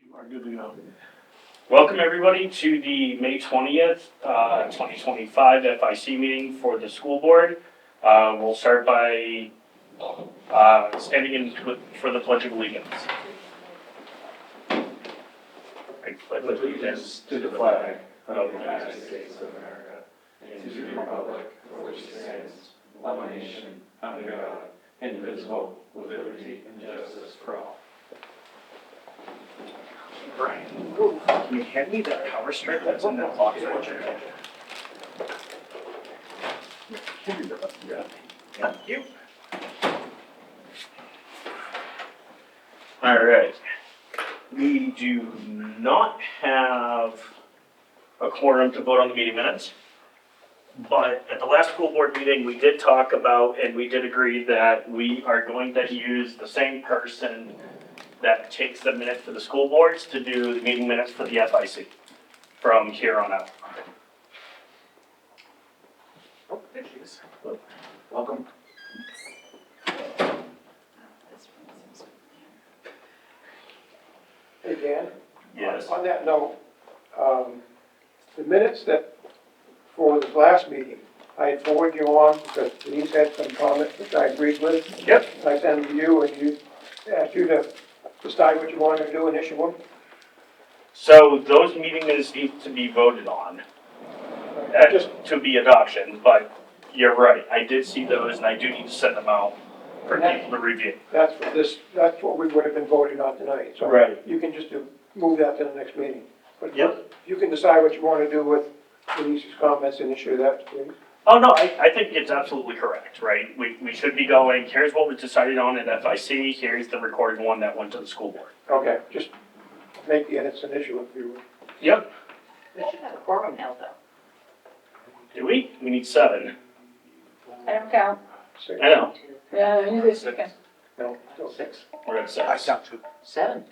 You are good to go. Welcome everybody to the May 20th, 2025 FIC meeting for the school board. We'll start by standing in for the Pledge of Allegiance. I pledge allegiance To the flag of the United States of America and to the republic for which it stands, one nation, under God, indivisible, with liberty and justice for all. Brian, can you hand me that power strip that's in that box? Thank you. All right. We do not have a quorum to vote on the meeting minutes. But at the last school board meeting, we did talk about and we did agree that we are going to use the same person that takes the minutes for the school boards to do the meeting minutes for the FIC from here on out. Oh, there she is. Welcome. Hey, Dan? Yes. On that note, the minutes that, for the last meeting, I had forwarded you on because Denise had some comments which I agreed with. Yep. I sent them to you and you asked you to decide what you wanted to do and issue them. So those meeting minutes need to be voted on to be adoption, but you're right. I did see those and I do need to send them out for people to review. That's what we would have been voting on tonight. So Right. you can just move that to the next meeting. But Yep. you can decide what you want to do with Denise's comments and issue that, please. Oh, no, I think it's absolutely correct, right? We should be going, here's what was decided on at FIC, here's the recorded one that went to the school board. Okay, just make the edits and issue if you would. Yep. We should have a quorum now, though. Do we? We need 7. I don't count. Six. I know, Yeah, you this second. No, still six. we're at 6. two. 7.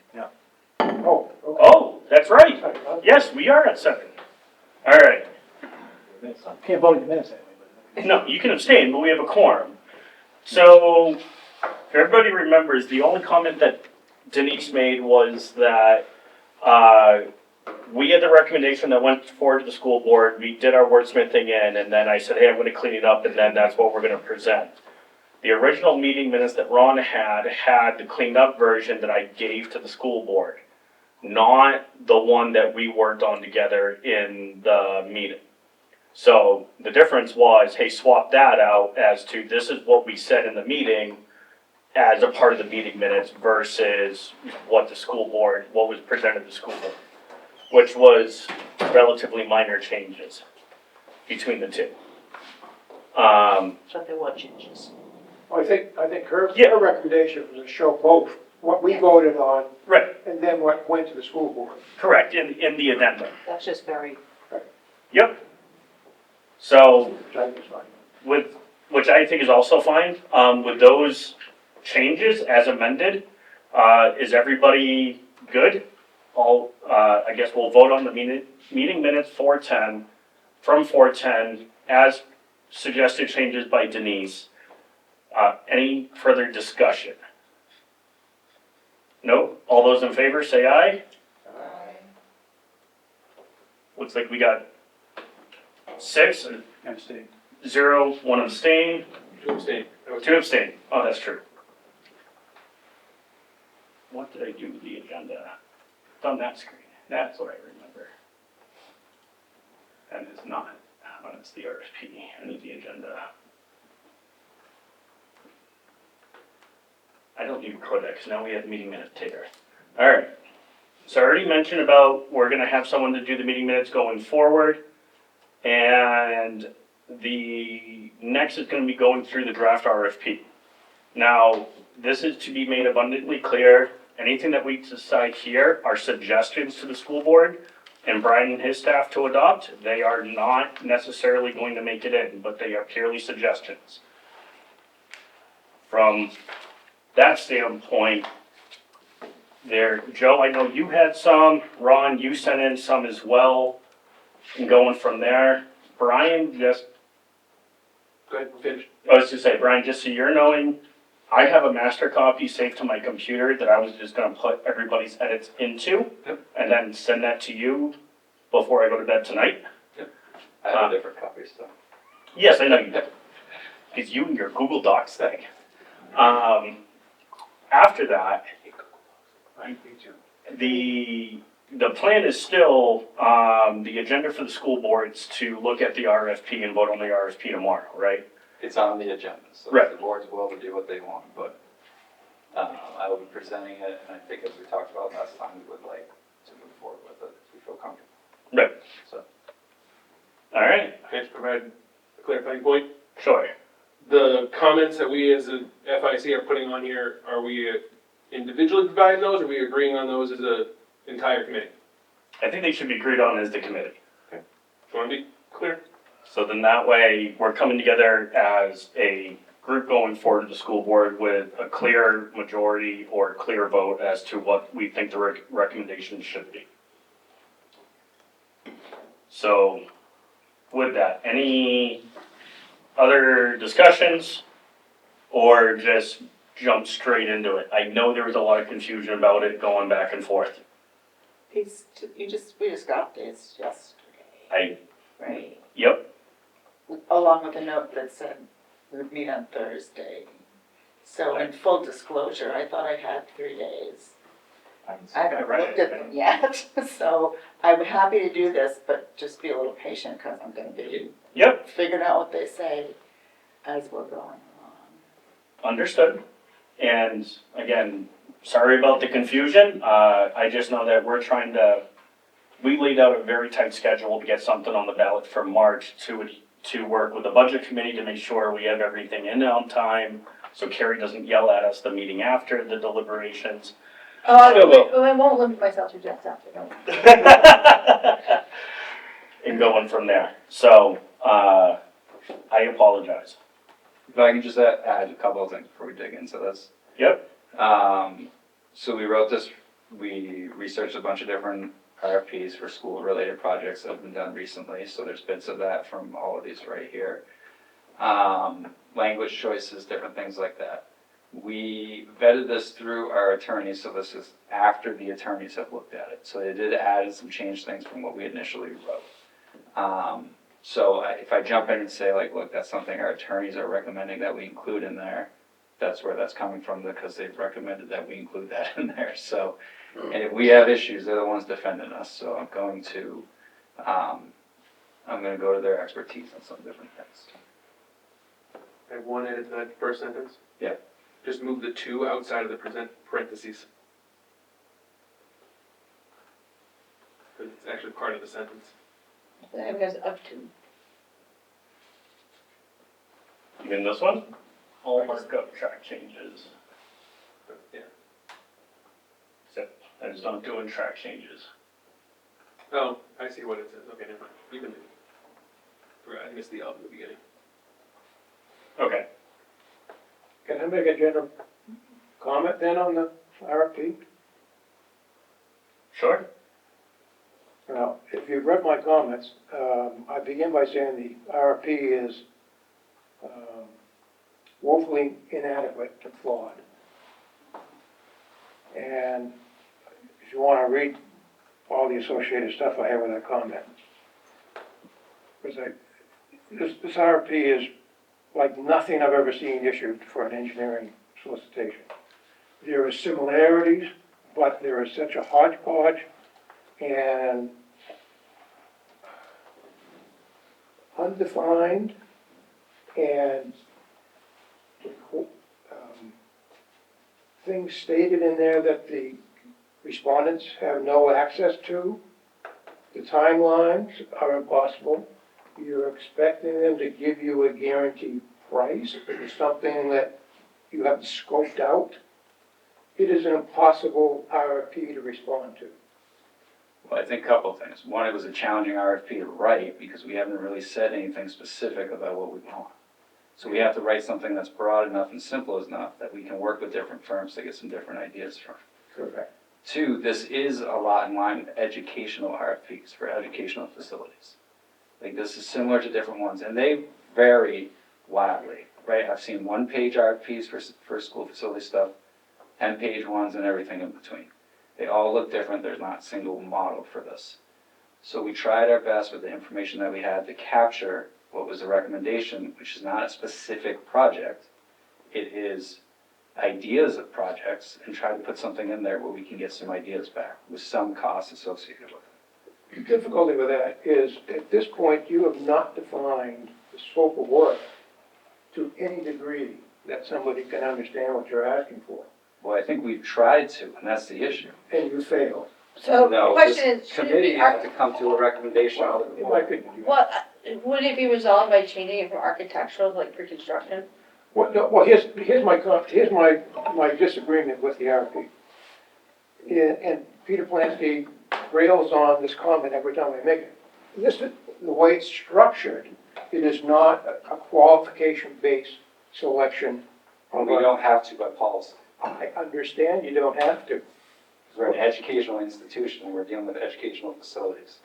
Oh, okay. Oh, that's right. Sorry, huh? Yes, we are at 7. All right. Can't vote in the minutes anyway. No, you can abstain, but we have a quorum. So, if everybody remembers, the only comment that Denise made was that we had the recommendation that went forward to the school board, we did our wordsmithing in, and then I said, hey, I'm gonna clean it up, and then that's what we're gonna present. The original meeting minutes that Ron had the cleaned up version that I gave to the school board, not the one that we worked on together in the meeting. So the difference was, hey, swap that out as to this is what we said in the meeting as a part of the meeting minutes versus what the school board, what was presented to the school board, which was relatively minor changes between the two. So there were changes. I think her Yeah. recommendation was to show both what we voted on Right, and then what went to the school board. correct, in the addendum. That's just very, Yep. So Which I think is fine. which I think is also fine, with those changes as amended, is everybody good? I guess we'll vote on the meeting minutes 410, from 410, as suggested changes by Denise. Any further discussion? No? All those in favor, say aye. Looks like we got 6, and Abstain. 0, 1 abstain, Two abstain. 2 abstain. Oh, that's true. What did I do with the agenda? It's on that screen. That's what I remember. That is not, oh, it's the RFP. I need the agenda. I don't need Codex. Now we have the meeting minute taker. All right. So I already mentioned about we're going to have someone to do the meeting minutes going forward. And the next is going to be going through the draft RFP. Now, this is to be made abundantly clear. Anything that we decide here are suggestions to the school board and Brian and his staff to adopt. They are not necessarily going to make it in, but they are purely suggestions. From that standpoint, there, Joe, I know you had some. Ron, you sent in some as well. And going from there, Brian, just, Go ahead, finish. I was to say, Brian, just so you're knowing, I have a master copy saved to my computer that I was just gonna put everybody's edits into, Yep. and then send that to you before I go to bed tonight. I have a different copy, so. Yes, I know you do. It's you and your Google Docs thing. After that, the plan is still, the agenda for the school boards to look at the RFP and vote on the RFP tomorrow, right? It's on the agenda, so Right. the board's will to do what they want, but, I will be presenting it, and I think as we talked about last time, we would like to move forward with it, if we feel comfortable. Right. So. All right, Can I just provide a clarifying point? sure. The comments that we as a FIC are putting on here, are we individually providing those, or are we agreeing on those as a entire committee? I think they should be agreed on as the committee. Do you want to be clear? So then that way, we're coming together as a group going forward to the school board with a clear majority or clear vote as to what we think the recommendation should be. So with that, any other discussions or just jump straight into it? I know there was a lot of confusion about it going back and forth. we just got this yesterday, right? Yep, Along with a note that said we would meet on Thursday. So in full disclosure, I thought I had 3 days. I haven't looked at them yet, so I'm happy to do this, but just be a little patient, because I'm gonna be yep, figuring out what they say as we're going along. understood. And again, sorry about the confusion. I just know that we laid out a very tight schedule to get something on the ballot for March to work with the budget committee to make sure we have everything in on time, so Carrie doesn't yell at us the meeting after the deliberations. I won't limit myself to just after, don't worry. And going from there. So, I apologize. If I can just add a couple of things before we dig into this. Yep. So we wrote this, we researched a bunch of different RFPs for school-related projects that have been done recently, so there's bits of that from all of these right here. Language choices, different things like that. We vetted this through our attorneys, so this is after the attorneys have looked at it. So they did add and some change things from what we initially wrote. If I jump in and say like, look, that's something our attorneys are recommending that we include in there, that's where that's coming from, because they've recommended that we include that in there. So, and if we have issues, they're the ones defending us, so I'm going to go to their expertise on some different things. I have one edit to that first sentence. Yeah. Just move the two outside of the parentheses. Because it's actually part of the sentence. Then it goes up to. You mean this one? All markup track changes. Yeah. Except I just don't do track changes. Oh, I see what it says. Okay, never mind. You can do it. Forgot, I missed the L in the beginning. Okay. Can I make a general comment then on the RFP? Sure. Now, if you've read my comments, I begin by saying the RFP is woefully inadequate and flawed. And if you want to read all the associated stuff I have with that comment, because this RFP is like nothing I've ever seen issued for an engineering solicitation. There are similarities, but there is such a hodgepodge and undefined and things stated in there that the respondents have no access to. The timelines are impossible. You're expecting them to give you a guaranteed price. It's something that you have scoped out. It is an impossible RFP to respond to. Well, I think a couple of things. One, it was a challenging RFP to write because we haven't really said anything specific about what we want. So we have to write something that's broad enough and simple enough that we can work with different firms to get some different ideas from. Correct. Two, this is a lot in line with educational RFPs for educational facilities. Like this is similar to different ones, and they vary wildly. right? I've seen one-page RFPs for school facility stuff, 10-page ones and everything in between. They all look different, there's not a single model for this. So we tried our best with the information that we had to capture what was the recommendation, which is not a specific project. It is ideas of projects, and try to put something in there where we can get some ideas back with some costs associated with it. The difficulty with that is, at this point, you have not defined the scope of work to any degree that somebody can understand what you're asking for, Well, I think we've tried to, and that's the issue. and you failed. So the No, question this is, should it committee be, had to come to a recommendation. Well, in my opinion, you. well, would it be resolved by changing it from architectural to like pre-construction? Well, no, well, here's my disagreement with the RFP. And Peter Plansky rails on this comment every time I make it. The way it's structured, it is not a qualification-based selection. We don't have to by policy. I understand you don't have to. We're an educational institution, and we're dealing with educational facilities.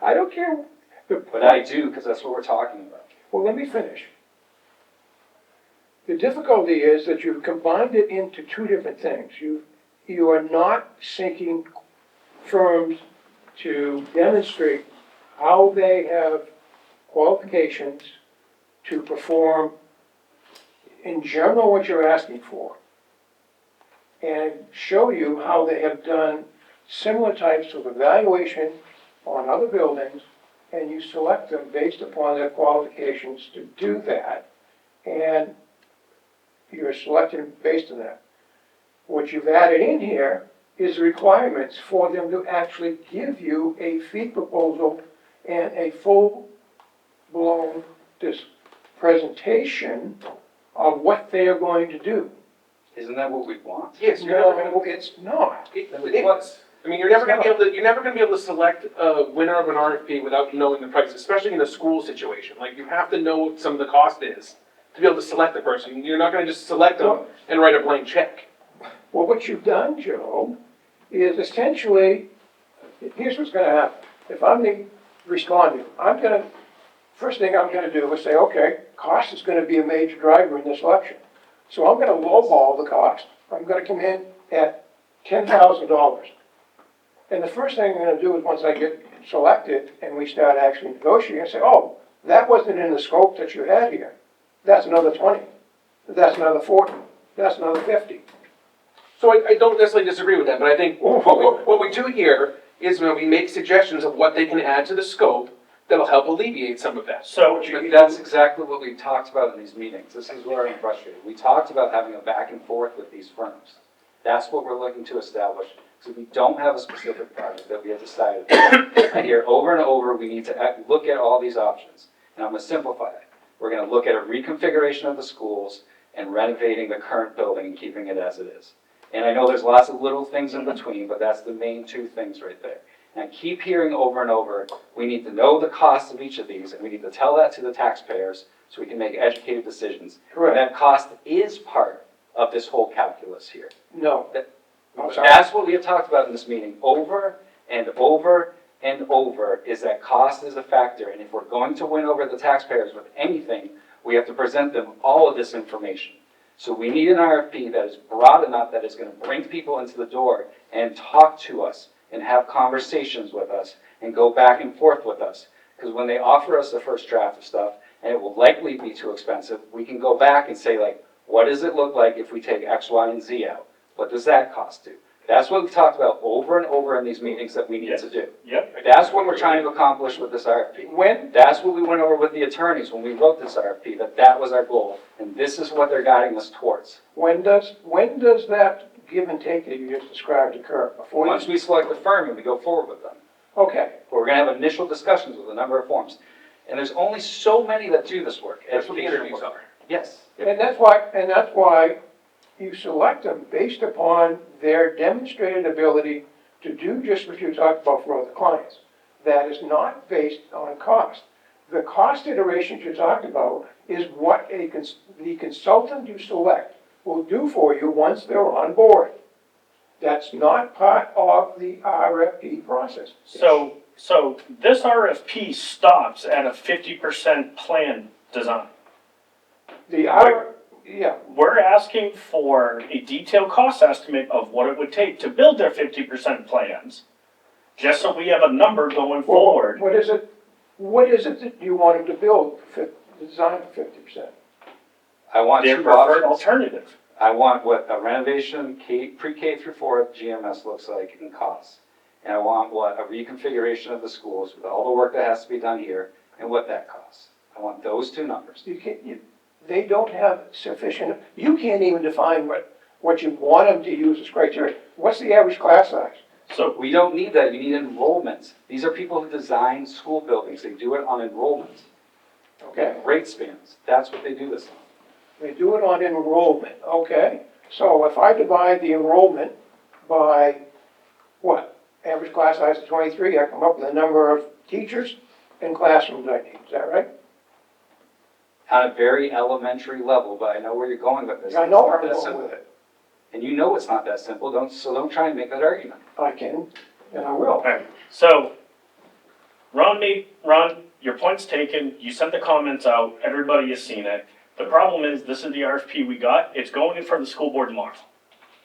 I don't care. But I do, because that's what we're talking about. Well, let me finish. The difficulty is that you've combined it into two different things. You are not seeking firms to demonstrate how they have qualifications to perform in general what you're asking for, and show you how they have done similar types of evaluation on other buildings, and you select them based upon their qualifications to do that, and you're selecting based on that. What you've added in here is requirements for them to actually give you a fee proposal and a full-blown presentation of what they are going to do. Isn't that what we want? Yes, you're never gonna, No, it's not. it is. I mean, you're never gonna be able to select a winner of an RFP without knowing the price, especially in a school situation. Like, you have to know what some of the cost is to be able to select the person. You're not gonna just select them and write a blank check. Well, what you've done, Joe, is essentially, here's what's gonna happen. If I'm the respondent, first thing I'm gonna do is say, okay, cost is gonna be a major driver in this election. So I'm gonna lowball the cost. I'm gonna come in at $10,000. And the first thing I'm gonna do is, once I get selected and we start actually negotiating, I say, oh, that wasn't in the scope that you had here. That's another 20. That's another 40. That's another 50. So I don't necessarily disagree with that, but I think what we do here is when we make suggestions of what they can add to the scope, that'll help alleviate some of that. So, But that's exactly what we talked about in these meetings. This is where I'm frustrated. We talked about having a back and forth with these firms. That's what we're looking to establish. So we don't have a specific project that we have decided. I hear over and over, we need to look at all these options. And I'm gonna simplify it. We're gonna look at a reconfiguration of the schools and renovating the current building and keeping it as it is. And I know there's lots of little things in between, but that's the main two things right there. And I keep hearing over and over, we need to know the cost of each of these, and we need to tell that to the taxpayers so we can make educated decisions. Correct. And that cost is part of this whole calculus here. No. I'm sorry. That's what we have talked about in this meeting over and over and over, is that cost is a factor. And if we're going to win over the taxpayers with anything, we have to present them all of this information. So we need an RFP that is broad enough that is gonna bring people into the door and talk to us and have conversations with us and go back and forth with us. Because when they offer us the first draft of stuff, and it will likely be too expensive, we can go back and say, like, what does it look like if we take X, Y, and Z out? What does that cost do? That's what we've talked about over and over in these meetings that we need to do. yep. That's what we're trying to accomplish with this RFP. When, That's what we went over with the attorneys when we wrote this RFP, that was our goal. And this is what they're guiding us towards. when does that give and take that you just described occur? Before you? Once we select the firm and we go forward with them, Okay, we're gonna have initial discussions with a number of forms. And there's only so many that do this work. That's what the educational interviews work. are. Yes. and that's why you select them based upon their demonstrated ability to do just what you talked about for other clients. That is not based on cost. The cost iterations you talked about is what the consultant you select will do for you once they're on board. That's not part of the RFP process. So this RFP stops at a 50% plan design. Yeah, We're asking for a detailed cost estimate of what it would take to build their 50% plans. Just so we have a number going well, forward. what is it that you want them to build, design for 50%? I want Their two preferred options. alternative. I want what a renovation pre-K through 4 GMS looks like in costs. And I want what a reconfiguration of the schools with all the work that has to be done here and what that costs. I want those two numbers. They don't have sufficient, you can't even define what you want them to use as criteria. What's the average class size? So We don't need that, you need enrollment. These are people who design school buildings, they do it on enrollment. Okay, Rate spans, that's what they do this on. they do it on enrollment, okay? So if I divide the enrollment by, what? Average class size of 23, I come up with a number of teachers and classrooms I need, is that right? On a very elementary level, but I know where you're going with this. I know where It's I'm not that going simple. with it. And you know it's not that simple, don't try and make that argument. I can, and I will. Alright, so, Ron, your point's taken, you sent the comments out, everybody has seen it. The problem is, this is the RFP we got, it's going in front of the school board tomorrow.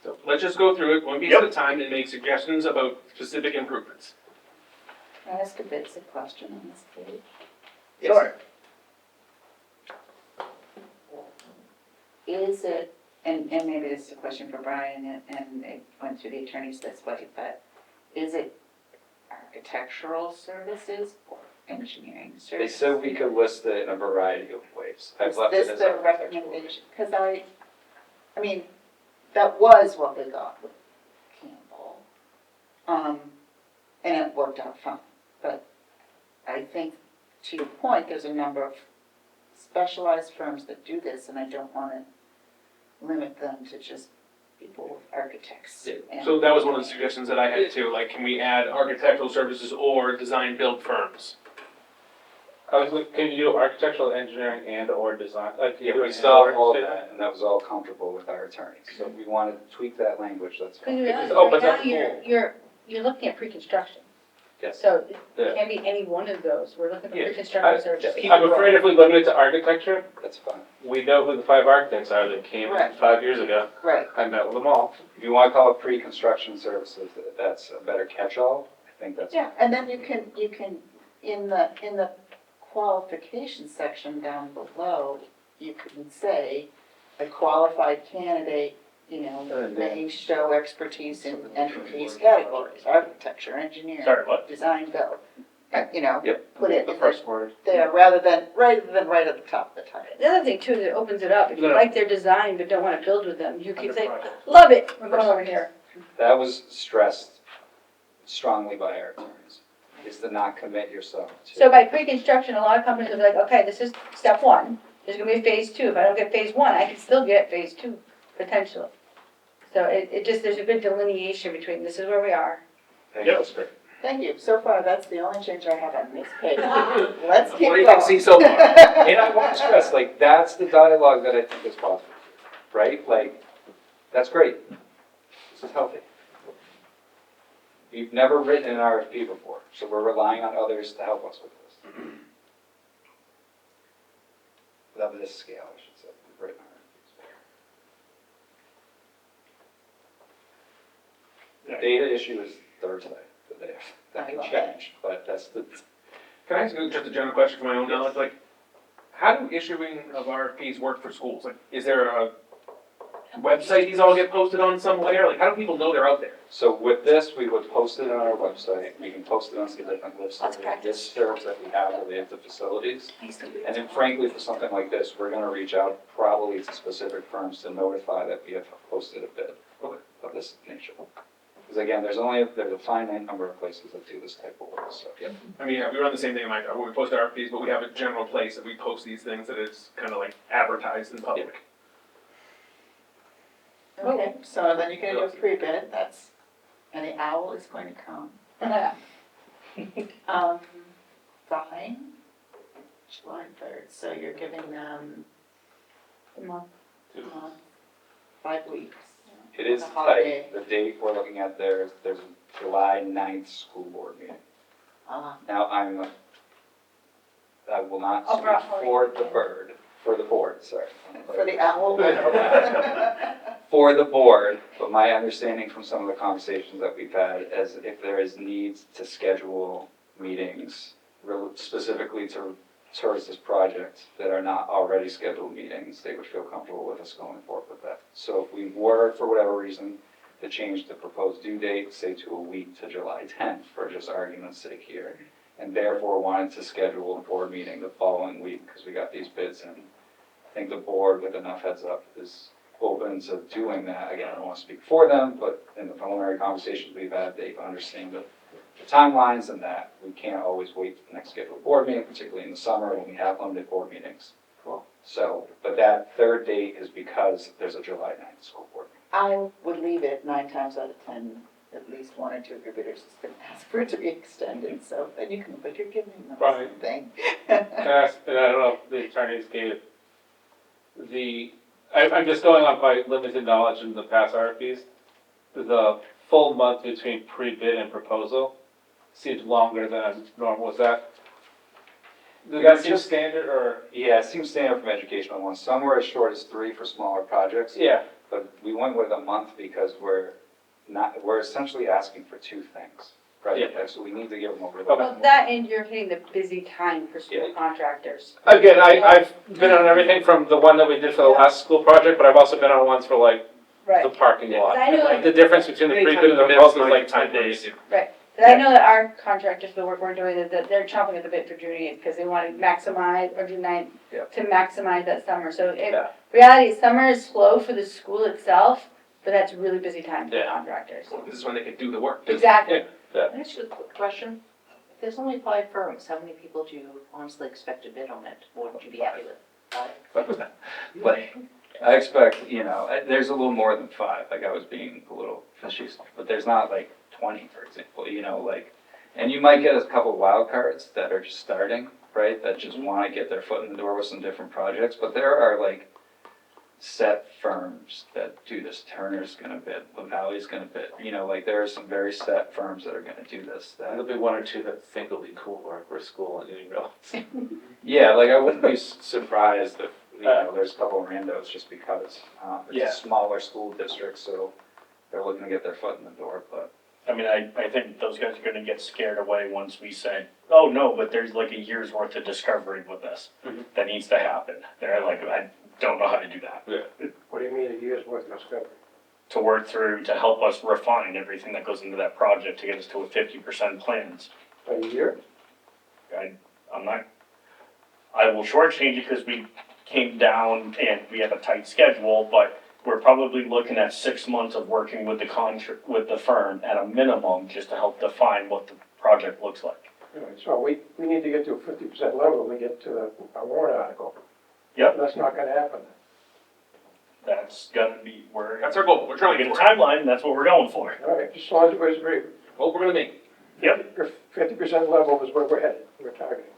So let's just go through it one piece at a time and make suggestions about specific improvements. Can I ask a basic question on this page? Sure. Is it, and maybe this is a question for Brian, and it went through the attorneys this way, but is it architectural services or engineering They services? said we could list it in a variety of ways. I've Is left it this as the architectural. recommendation? Because I mean, that was what we got with Campbell. And it worked out fine, but I think, to your point, there's a number of specialized firms that do this, and I don't wanna limit them to just people with architects. and- So that was one of the suggestions that I had too, like, can we add architectural services or design build firms? I was looking, can you do architectural, engineering, and or design, like, you Yeah, do we it saw and/or all statement? that, and that was all comfortable with our attorneys. So if we wanted to tweak that language, that's Because fine. you're honest, Oh, right but now, that's you're looking at pre-construction. Yes. So it Yeah. can't be any one of those, we're looking for Yeah. pre-construction services. keep- I'm afraid if we limit it to architecture, That's fine. we know who the 5 architects are that came Right. 5 years ago. Right, I met with them all. If you want to call it pre-construction services, that's a better catch-all. I think that's. yeah, and then you can, in the qualification section down below, you can say, a qualified candidate, may show expertise in any of these categories, architecture, engineering, Sorry, what? design, build. Yep. Put it The in first word. there, rather than right at the top of the title. The other thing too, is it opens it up, if you No. like their design but don't wanna build with them, you can Under say, project. love it, we're going over here. That was stressed strongly by our attorneys, is to not commit yourself to. So by pre-construction, a lot of companies will be like, okay, this is step one, there's gonna be a phase two, if I don't get phase one, I can still get phase two, potentially. So it just, there's a good delineation between, this is where we are. Thank you. Yep. That's great. Thank you, so far, that's the only change I have on this page. Let's keep What do going. you can see so far? And I want to stress, like, that's the dialogue that I think is positive, right? Like, that's great. This is healthy. We've never written an RFP before, so we're relying on others to help us with this. Without this scale, I should say, we've written RFPs. The data issue is Thursday, the day, that can change, but that's the, Can I ask you just a general question for my own knowledge, like, how do issuing of RFPs work for schools? Like, is there a website these all get posted on somewhere? Like, how do people know they're out there? so with this, we would post it on our website, we can post it on some different lists, Let's practice. serves that we have related to facilities. And then frankly, for something like this, we're gonna reach out probably to specific firms to notify that we have posted a bid of this nature. Because again, there's a finite number of places that do this type of work, so, yeah. I mean, yeah, we run the same thing in my job, where we post RFPs, but we have a general place that we post these things that is kind of like advertised in public. Okay, so then you can do a pre-bid, and the owl is going to come. Fine, July 3rd, so you're giving them a month, 5 weeks. It is The holiday. tight, the date we're looking at there's a July 9th school board meeting. Uh, Now, I will not Oh, speak for the holiday. bird, For the board, sorry. For the owl. For the board, but my understanding from some of the conversations that we've had is if there is needs to schedule meetings specifically towards this project that are not already scheduled meetings, they would feel comfortable with us going forward with that. So if we were, for whatever reason, to change the proposed due date, say to a week to July 10th, for just argument's sake here, and therefore wanted to schedule a board meeting the following week because we got these bids in, I think the board with enough heads up is open to doing that. Again, I don't want to speak for them, but in the preliminary conversations we've had, they've understood the timelines and that we can't always wait for the next scheduled board meeting, particularly in the summer when we have limited board meetings. Cool. So, but that third date is because there's a July 9th school board meeting. I would leave it 9 times out of 10, at least 1 or 2 of your bidders is going to ask for it to be extended, so then you can, but you're giving them Right. something. Can I ask, and I don't know if the attorneys gave I'm just going on by limited knowledge in the past RFPs. The full month between pre-bid and proposal seems longer than normal. Was that, does that seem standard or? Yeah, it seems standard from educational ones. Some were as short as 3 for smaller projects. Yeah. But we went with a month because we're essentially asking for 2 things, right? Yeah. So we need to give them a little bit Well, more. that and you're hitting the busy time for school Yeah. contractors. Again, I've been on everything from the one that we did for the last school project, but I've also been on ones for like the Right. parking lot. I know- Like the difference between the Anytime pre-bid and the you commit proposal is to like 10 days. Right, but I know that our contractors, the work we're doing, that they're chomping at the bit for June 8th, because they want to maximize, or June 9th, Yep. to maximize that summer, so Yeah. reality, summer is slow for the school itself, but that's really busy time for Yeah. contractors. Well, this is when they can do the work. Exactly. Can I ask you a quick question? If there's only 5 firms, how many people do you honestly expect to bid on it? Or would you be happy with? 5? But I expect, there's a little more than 5, like I was being a little facetious, but there's not like 20, for example, and you might get a couple wild cards that are just starting, right, that just want to get their foot in the door with some different projects, but there are like set firms that do this. Turner's gonna bid, LaValle's gonna bid, there are some very set firms that are gonna do this, that There'll be 1 or 2 that think it'll be cool work for school and you didn't realize. yeah, like I wouldn't be surprised if, there's a couple of randos just because, it's Yeah. a smaller school district, so they're looking to get their foot in the door, but. I mean, I think those guys are gonna get scared away once we say, oh, no, but there's like a year's worth of discovery with this that needs to happen. They're like, I don't know how to do that. What do you mean a year's worth of discovery? To work through, to help us refine everything that goes into that project to get us to a 50% plans. A year? I will shortchange it because we came down and we have a tight schedule, but we're probably looking at 6 months of working with the firm at a minimum, just to help define what the project looks like. All right, so we need to get to a 50% level when we get to a warrant article. Yep. That's not gonna happen. That's gonna be, That's our goal, we're trying to get a get it. timeline, that's what we're going for. All right, just as long as everybody's agree. Hope we're gonna make. Yep. 50% level is where we're headed, we're targeting.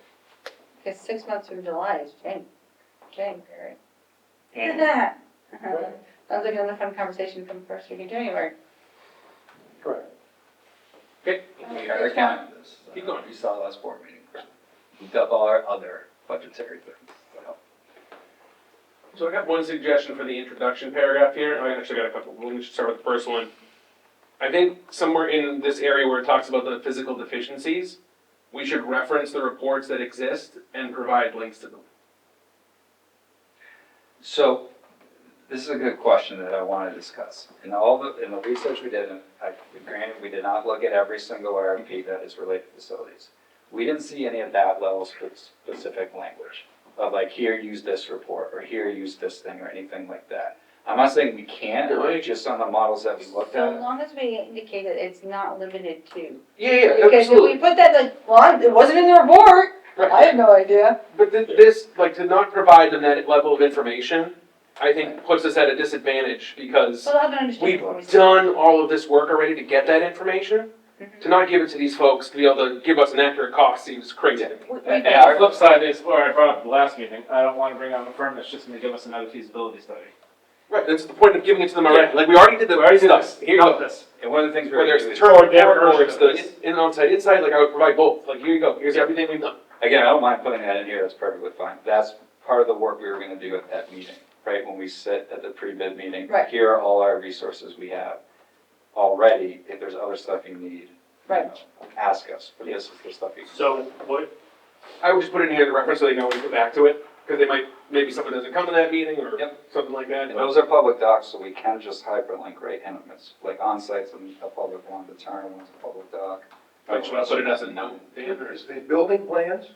Because 6 months from July is January. Mhm. Sounds like another fun conversation from first week in January. Correct. Okay, We are accounting this. Keep going. You saw last board meeting. We've got all our other budgetary things. so I got one suggestion for the introduction paragraph here. I actually got a couple. We should start with the first one. I think somewhere in this area where it talks about the physical deficiencies, we should reference the reports that exist and provide links to them. So, this is a good question that I want to discuss. In the research we did, and granted, we did not look at every single RFP that is related to facilities. We didn't see any of that level specific language of like, here, use this report, or here, use this thing, or anything like that. I'm not saying we can't, just on the models that we looked So at. as long as we indicate that it's not limited to. Yeah, Because if we put that, like, well, it wasn't in the report, I have no idea. But this, like, to not provide them that level of information, I think puts us at a disadvantage because Well, I don't understand. what we we've said. done all of this work already to get that information. To not give it to these folks, to be able to give us an accurate cost seems crazy to me. And the flip side is, where I brought up the last meeting, I don't wanna bring on a firm that's just gonna give us another feasibility study. Right, that's the point of giving it to them already. Like, we already did the stuff. Here you Got go. this. And one of the things we're Whether gonna it's do the is, turn their report or version it's of the this. on-site inside, like, I would provide both. Like, here you go, here's everything we've done. again, I don't mind putting that in here, that's perfectly fine. That's part of the work we were gonna do at that meeting, right? When we sit at the pre-bid meeting. Right. Here are all our resources we have already. If there's other stuff you need, you Right. know, ask us, but this is the stuff you. So what, I would just put it in here, the reference, so they know when to go back to it, because they might, maybe someone doesn't come to that meeting or Yep. something like that. And those are public docs, so we can just hyperlink right in them. It's like on-site's a public one, the Turner one's a public doc. Like, should I put it as a note, Dan, or Is the building plans,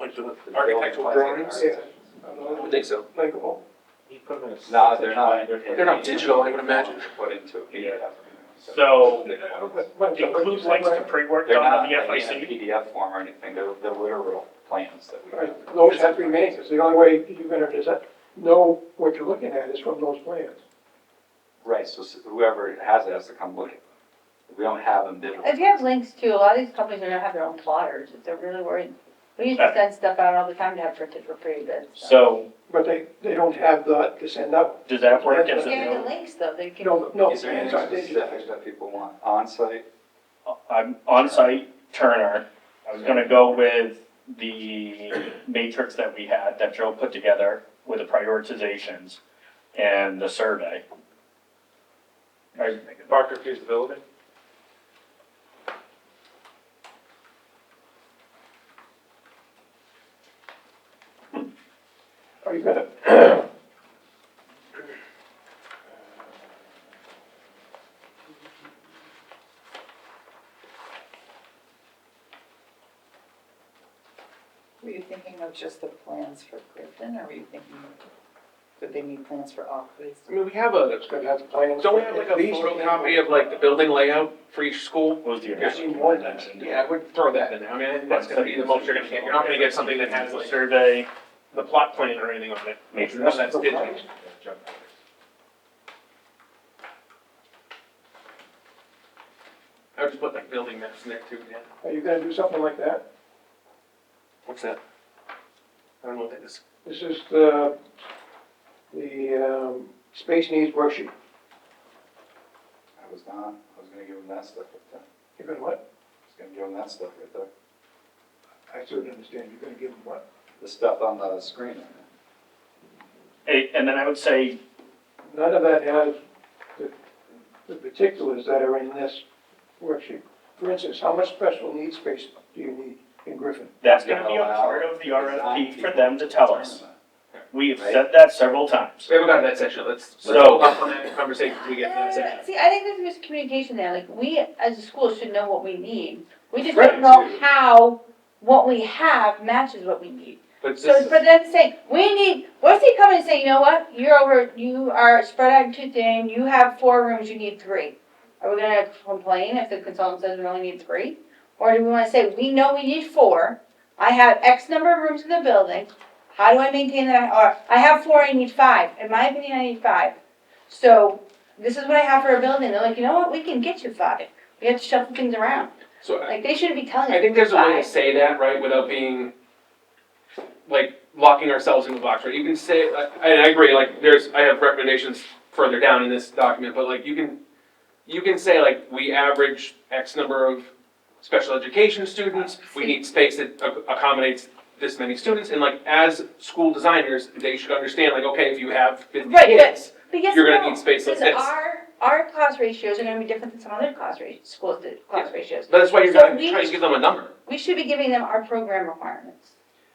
like the architectural drawings? yeah, I would think so. linkable? You put them in a No, they're not. They're not digital, I would imagine. Put into a PDF. so But- includes links to pre-work They're done not on the like in a FIC? PDF form or anything, they're literal plans that we have. Right, those have to remain, because the only way you're gonna know what you're looking at is from those plans. Right, so whoever has it has to come look at them. We don't have them digitally. If you have links to, a lot of these companies are gonna have their own plotters, if they're really worried. We used to send stuff out all the time to have printed for pre-bid. So But they don't have to send out. does that work as a Scan the note? links though, they can. No, Is there anything plans are digital. specific that people want on-site? I'm on-site Turner. I was gonna go with the matrix that we had, that Joe put together with the prioritizations and the survey. Barker feasibility? Are you gonna? Were you thinking of just the plans for Griffin, or were you thinking, that they need plans for all places? I mean, we have a, It's gonna have the plans. don't we have like a photocopy of like the building layout for each school? What was the I've seen more than that. Yeah, I would throw that in there, I mean, I think that's gonna be the most you're gonna get, you're not gonna get something that has like survey the plot plan or anything on it. matrix? None of that's digital. I would just put like building maps in there too, yeah. Are you gonna do something like that? What's that? I don't know what that is. This is the space needs worksheet. I was gonna give them that stuff right there. You're gonna what? I was gonna give them that stuff right there. I certainly understand, you're gonna give them what? The stuff on the screen. And then I would say, None of that has the particulars that are in this worksheet. For instance, how much special needs space do you need in Griffin? that's gonna be a part of the RFP for them to tell us. We've said that several times. We haven't got to that section, let's So- hold off on that conversation until we get to that section. See, I think there's miscommunication there, like, we as a school should know what we need. We just Right. don't know how what we have matches what we need. But So for them to say, we need, what if they come and say, you know what, you are spread out too thin, you have 4 rooms, you need 3. Are we gonna complain if the consultant says we only need 3? Or do we wanna say, we know we need 4, I have X number of rooms in the building, how do I maintain that, or I have 4, I need 5, in my opinion, I need 5. So, this is what I have for a building, they're like, you know what, we can get you 5, we have to shuffle things around. So Like, they shouldn't be telling us I think there's a way to 5. say that, right, without being, like, locking ourselves in the box, right? You can say, and I agree, like, I have recommendations further down in this document, but like, you can say, like, we average X number of special education students, we need space that accommodates this many students, and like, as school designers, they should understand, like, okay, if you have 50 Right, kids, But yes, you're gonna no, need space like because this. our class ratios are gonna be different than some other schools' class ratios. But that's why you're So gonna we- try to give them a number. We should be giving them our program requirements.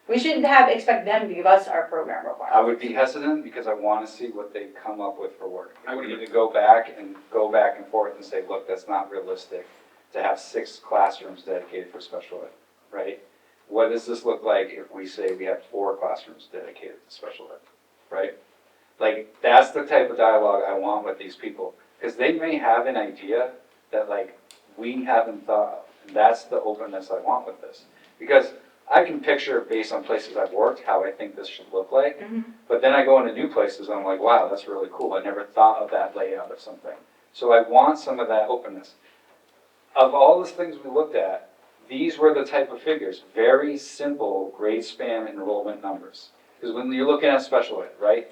We shouldn't expect them to give us our program I requirements. would be hesitant because I wanna see what they come up with for work. I would We need to go back and forth and say, look, that's not realistic to have 6 classrooms dedicated for special ed, right? What does this look like if we say we have 4 classrooms dedicated to special ed, right? Like, that's the type of dialogue I want with these people, because they may have an idea that like, we haven't thought of, and that's the openness I want with this. Because I can picture, based on places I've worked, how I think this should look like, Mhm. but then I go into new places and I'm like, wow, that's really cool, I never thought of that layout or something. So I want some of that openness. Of all the things we looked at, these were the type of figures, very simple grade span enrollment numbers. Because when you're looking at special ed, right,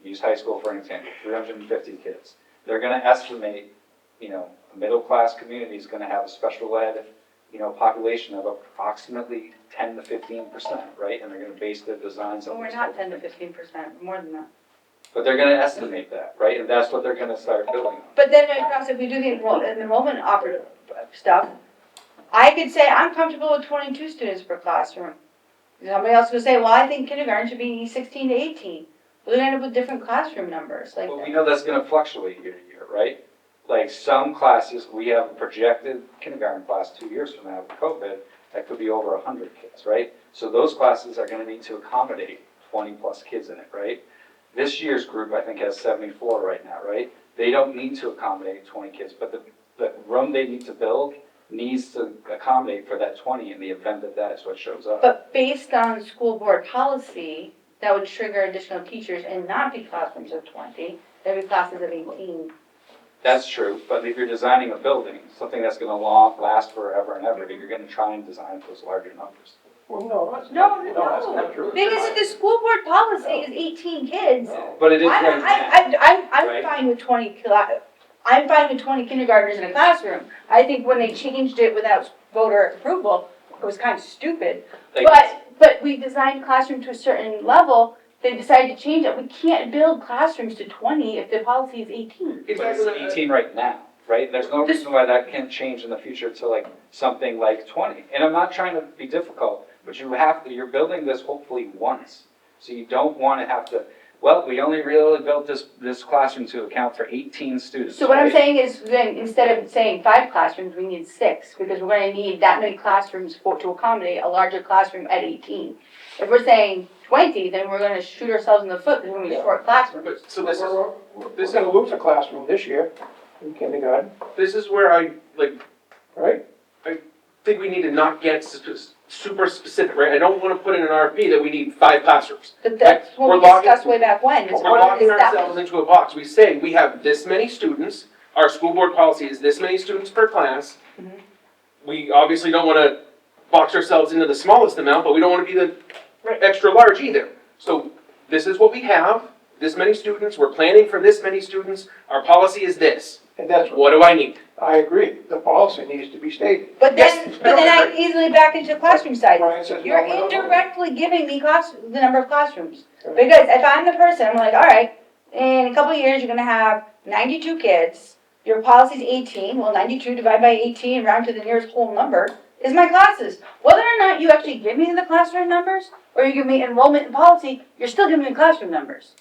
use high school for an example, 350 kids. They're gonna estimate, a middle class community is gonna have a special ed population of approximately 10 to 15%, right? And they're gonna base their designs But on we're this. not 10 to 15%, more than that. But they're gonna estimate that, right? And that's what they're gonna start building on. But then across, if we do the enrollment stuff, I could say I'm comfortable with 22 students per classroom. Somebody else could say, well, I think kindergarten should be 16 to 18. We're gonna end up with different classroom numbers, like But we that. know that's gonna fluctuate year to year, right? Like some classes, we have a projected kindergarten class 2 years from now with COVID, that could be over 100 kids, right? So those classes are gonna need to accommodate 20 plus kids in it, right? This year's group, I think, has 74 right now, right? They don't need to accommodate 20 kids, but the room they need to build needs to accommodate for that 20 in the event that that is what shows up. But based on school board policy, that would trigger additional teachers and not be classrooms of 20, there'd be classes of 18. That's true, but if you're designing a building, something that's gonna last forever and ever, you're gonna try and design those larger numbers. Well, no, that's No, that's not true. Because if the school board policy is 18 kids, But it is right now. I'm Right. fine with 20, I'm fine with 20 kindergartners in a classroom. I think when they changed it without voter approval, it was kind of stupid. Like, But we designed classroom to a certain level, they decided to change it. We can't build classrooms to 20 if the policy is 18. But it's 18 right now, right? There's no reason why that can't change in the future to like something like 20. And I'm not trying to be difficult, but you're building this hopefully once. So you don't wanna have to, well, we only really built this classroom to account for 18 students. So what I'm right? saying is then instead of saying 5 classrooms, we need 6 because we're gonna need that many classrooms to accommodate a larger classroom at 18. If we're saying 20, then we're gonna shoot ourselves in the foot because we're gonna be short classrooms. But, so this is, We're gonna lose a classroom this year in kindergarten, this is where I, like, right? think we need to not get super specific, right? I don't wanna put in an RFP that we need 5 classrooms. But that's We're what we locking- discussed way back when. is We're what locking is that- ourselves into a box. We say we have this many students, our school board policy is this many students per class. Mhm. We obviously don't wanna box ourselves into the smallest amount, but we don't wanna be the Right. extra large either. So this is what we have, this many students, we're planning for this many students, our policy is this. And that's what, What do I need? I agree, the policy needs to be stated. But Yes, then I can easily back into classroom size. Brian says no, You're no, no. indirectly giving me the number of classrooms. Because if I'm the person, I'm like, all right, in a couple of years, you're gonna have 92 kids. Your policy's 18, well, 92 divided by 18, round to the nearest whole number, is my classes. Whether or not you actually give me the classroom numbers, or you give me enrollment and policy, you're still giving me classroom numbers.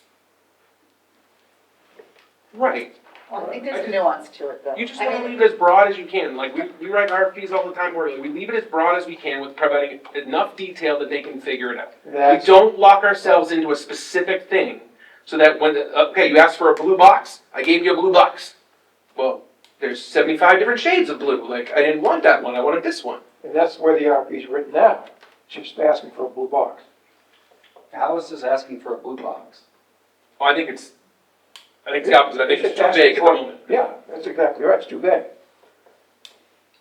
Right. Well, I think there's a nuance to it though. You just I wanna mean, leave it as broad as you can, like, we write RFPs all the time, we leave it as broad as we can with providing enough detail that they can figure it out. We That's, don't lock ourselves into a specific thing, so that when, okay, you asked for a blue box, I gave you a blue box. Well, there's 75 different shades of blue, like, I didn't want that one, I wanted this one. and that's where the RP is written now, it's just asking for a blue box. How is this asking for a blue box? Oh, I think it's the opposite, I think it's too vague at the moment. Yeah, that's exactly right, it's too vague.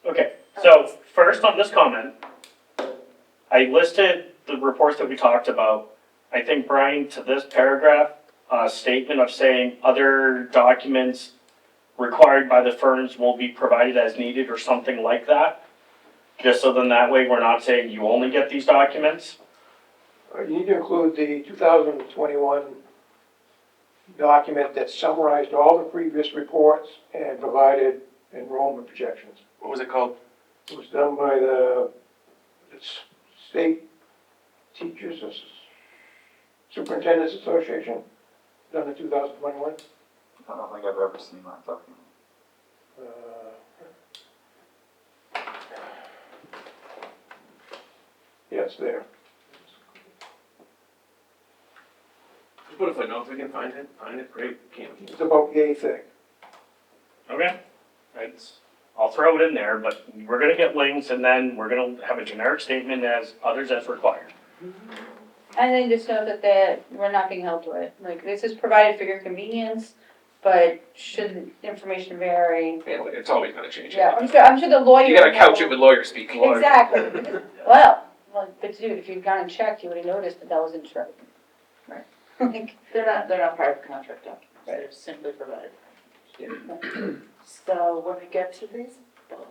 Okay, so first on this comment, I listed the reports that we talked about. I think, Brian, to this paragraph, statement of saying other documents required by the firms will be provided as needed or something like that. Just so then that way we're not saying you only get these documents. You need to include the 2021 document that summarized all the previous reports and provided enrollment projections. What was it called? It was done by the State Teachers Superintendents Association, done in 2021. I don't think I've ever seen that document. Yeah, it's there. Just put a footnote, if we can find it, great, can't. It's about yay thick. Okay. I'll throw it in there, but we're gonna get links and then we're gonna have a generic statement as others as required. And then just know that we're not being held to it. Like, this is provided for your convenience, but should information vary? Yeah, it's always gonna change. Yeah, I'm sure the lawyer. You gotta couch it with lawyer speak. Exactly. Well, but dude, if you'd gone and checked, you would have noticed that that wasn't true. Right. Like, they're not part of the contract documents, they're simply provided. So when we get to these bullets,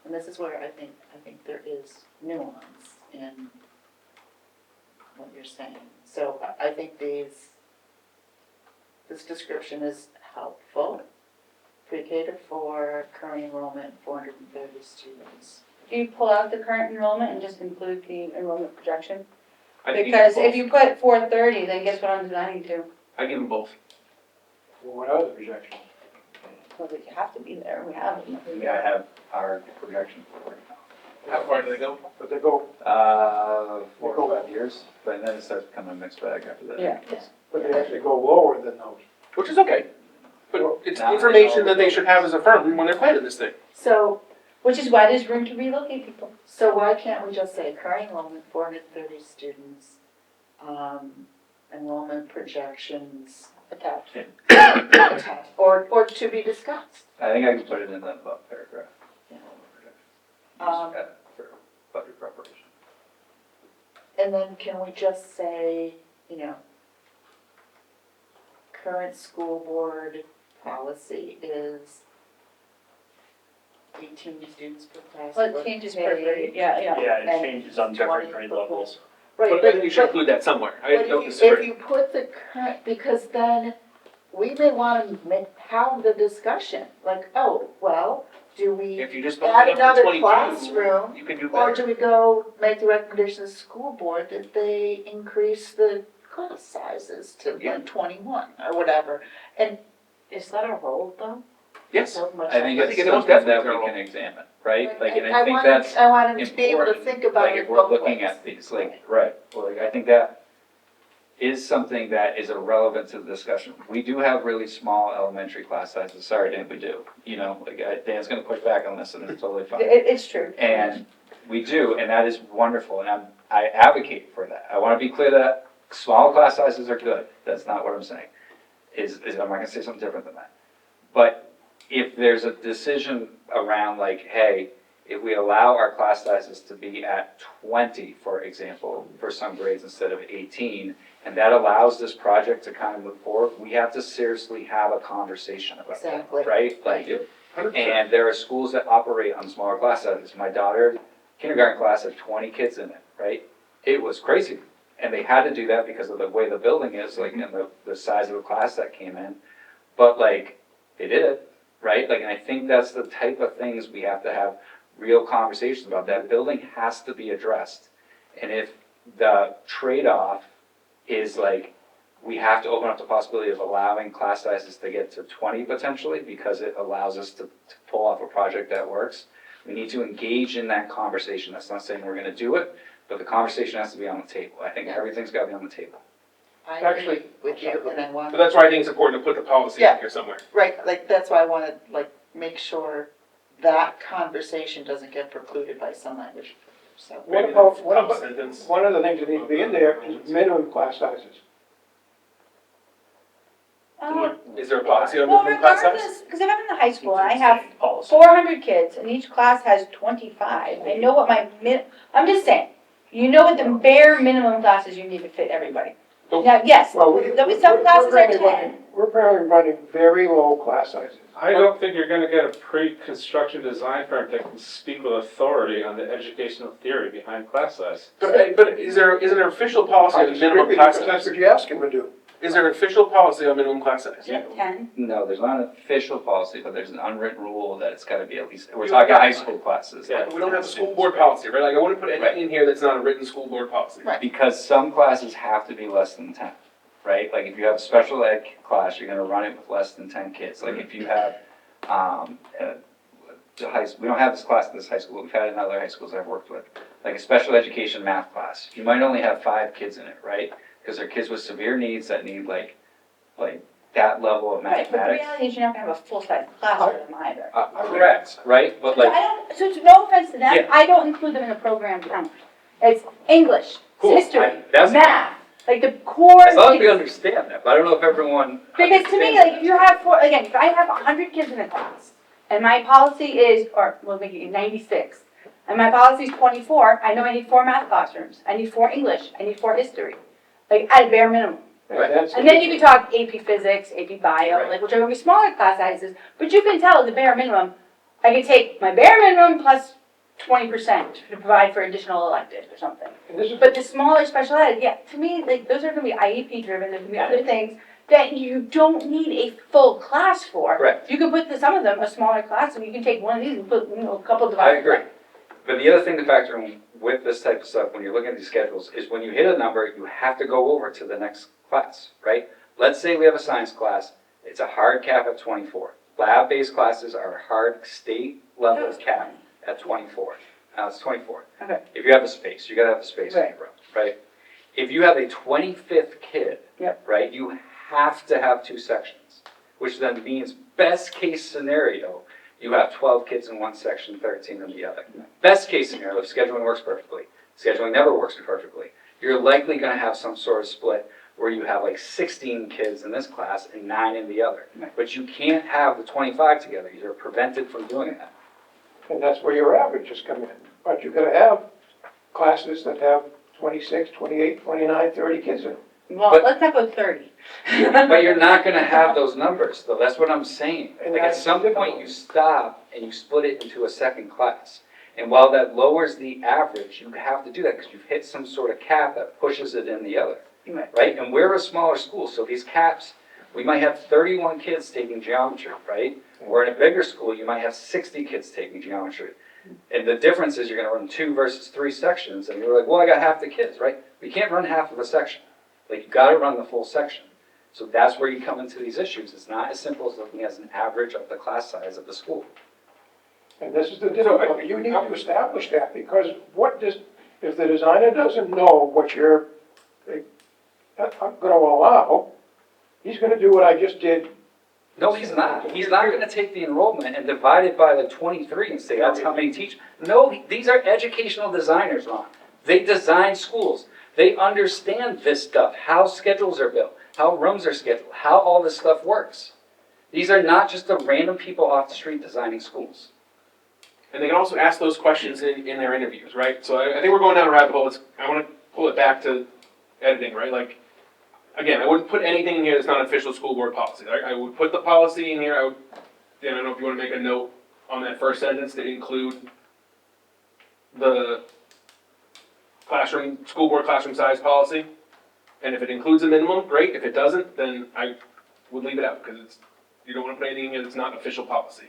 And this is where I think there is nuance in what you're saying. So I think this description is helpful. Pre-K to 4, current enrollment, 430 students. Do you pull out the current enrollment and just include the enrollment projection? I think Because both. if you put 430, then guess what I'm designing to? I give them both. Well, what are the projections? Well, they have to be there, we have them. We gotta have our projection for it. How far do they go? But they go, 4 or 5 years, but then it starts becoming a mixed bag after that. Yeah. but they actually go lower than those. Which is okay. But it's Nah, information that they should have as a firm when they're planning this thing. So, Which is why there's room to relocate people. so why can't we just say current enrollment, 430 students, enrollment projections Attached. attached, or to be discussed? I think I can put it in the above paragraph. Yeah. Just for budget preparation. And then can we just say, current school board policy is 18 students per class. Well, per it changes per grade. grade, yeah. Yeah, it And changes on 20 different grade per levels. Right, But I think you should include that somewhere. I but don't if disagree. you put the current, because then we may wanna have the discussion, like, oh, well, do we If you just add bump it up another to 22, classroom, you can do or better. do we go make the recommendation to the school board that they increase the class sizes to Yeah. like 21 or whatever? And Is that a role though? Yes. so much. I think I it's think it most something that definitely we is our can examine, right? Like, and I I think want that's I want them to be able to important. think about Like, it if we're both looking ways. at these, like, right, well, like, I think that is something that is irrelevant to the discussion. We do have really small elementary class sizes, sorry, Dan, we do, Dan's gonna push back on this, and it's totally fine. It's true. And we do, and that is wonderful, and I advocate for that. I wanna be clear that small class sizes are good, that's not what I'm saying. I'm not gonna say something different than that. But if there's a decision around like, hey, if we allow our class sizes to be at 20, for example, for some grades instead of 18, and that allows this project to kind of move forward, we have to seriously have a conversation about that, Exactly. right? Like, 100%. and there are schools that operate on smaller class sizes. My daughter's kindergarten class had 20 kids in it, right? It was crazy. And they had to do that because of the way the building is, like, and the size of the class that came in. But like, they did it, right? Like, and I think that's the type of things we have to have real conversations about. That building has to be addressed. And if the trade-off is like, we have to open up the possibility of allowing class sizes to get to 20 potentially, because it allows us to pull off a project that works. We need to engage in that conversation. That's not saying we're gonna do it, but the conversation has to be on the table. I think everything's gotta be on the table. I Actually- agree with you, and I want. But that's why I think it's important to put the policy Yeah. in here somewhere. Right, like, that's why I wanna, like, make sure that conversation doesn't get precluded by some language, so. What Maybe about, the what top about, sentence. one of the things that needs to be in there is minimum class sizes. Is there a policy on Well, minimum class size? regardless, because if I'm in the high school and I have Policy. 400 kids and each class has 25, I know what I'm just saying, you know what the bare minimum classes you need to fit everybody. Nope. Now, yes, Well, some classes are currently 10. running- We're currently running very low class sizes. I don't think you're gonna get a pre-construction design firm that can speak with authority on the educational theory behind class size. But is there an official policy I on disagree minimum with you, class because that's size? what you ask him to do. Is there an official policy on minimum class size? Yeah, 10. No, there's not an official policy, but there's an unwritten rule that it's gotta be at least, we're You talking got high it. school classes. Yeah, we don't have a school board policy, right? Like, I wouldn't put anything in here that's not a written school board policy. Right. Because some classes have to be less than 10, right? Like, if you have a special ed class, you're gonna run it with less than 10 kids. Like, if you have, we don't have this class in this high school, but we've had it in other high schools I've worked with. Like a special education math class, you might only have 5 kids in it, right? Because they're kids with severe needs that need like that level of Right, but the mathematics. reality is you're not gonna have a full-size class for them either. Correct, right? But So like, I don't, so it's no offense to them, Yeah. I don't include them in the program count. It's English, Cool. history, That's- math, like the core. as long as we things. understand that, but I don't know if everyone. Because to me, like, if you have if I have 100 kids in a class, and my policy is, or we'll make it 96, and my policy is 24, I know I need 4 math classrooms, I need 4 English, I need 4 history, like, at a bare minimum. Right. That's- And then you can talk AP Physics, AP Bio, Right. like, which are gonna be smaller class sizes, but you can tell the bare minimum, I could take my bare minimum plus 20% to provide for additional electives or something. And this is, But the smaller special ed, yeah, to me, like, those are gonna be IEP driven, there's gonna be other things that you don't need a full class for. Correct. You can put some of them, a smaller class, and you can take one of these and put, a couple I divided. agree. But the other thing to factor in with this type of stuff, when you're looking at these schedules, is when you hit a number, you have to go over to the next class, right? Let's say we have a science class, it's a hard cap at 24. Lab-based classes are a hard state level cap at 24. It's 24. Okay. If you have the space, you gotta have the space in Right. your room, right? If you have a 25th kid, Yep. right, you have to have 2 sections, which then means best case scenario, you have 12 kids in one section, 13 in the other. Best case scenario, if scheduling works perfectly, scheduling never works perfectly, you're likely gonna have some sort of split where you have like 16 kids in this class and 9 in the other. But you can't have the 25 together, you're prevented from doing that. and that's where your averages come in. But you're gonna have classes that have 26, 28, 29, 30 kids in them. Well, But- let's not go 30. But you're not gonna have those numbers, though, that's what I'm saying. And Like, at that's some difficult. point, you stop and you split it into a second class. And while that lowers the average, you have to do that, because you've hit some sort of cap that pushes it in the other, Right. right? And we're a smaller school, so these caps, we might have 31 kids taking geometry, right? Where in a bigger school, you might have 60 kids taking geometry. And the difference is you're gonna run 2 versus 3 sections, and you're like, well, I got half the kids, right? We can't run half of a section. Like, you gotta run the full section. So that's where you come into these issues. It's not as simple as looking as an average of the class size of the school. And this is the difficulty, you need to establish that, because if the designer doesn't know what you're gonna allow, he's gonna do what I just did. No, he's not. He's not gonna take the enrollment and divide it by the 23 and say that's how many teach. No, these are educational designers, Ron. They design schools. They understand this stuff, how schedules are built, how rooms are scheduled, how all this stuff works. These are not just the random people off the street designing schools. And they can also ask those questions in their interviews, right? So I think we're going down a rabbit hole. I want to pull it back to editing, right? Like, again, I wouldn't put anything in here that's not official school board policy. I would put the policy in here. Dan, I don't know if you want to make a note on that first sentence to include the school board classroom size policy. And if it includes a minimum, great. If it doesn't, then I would leave it out, because you don't want to put anything in here that's not official policy.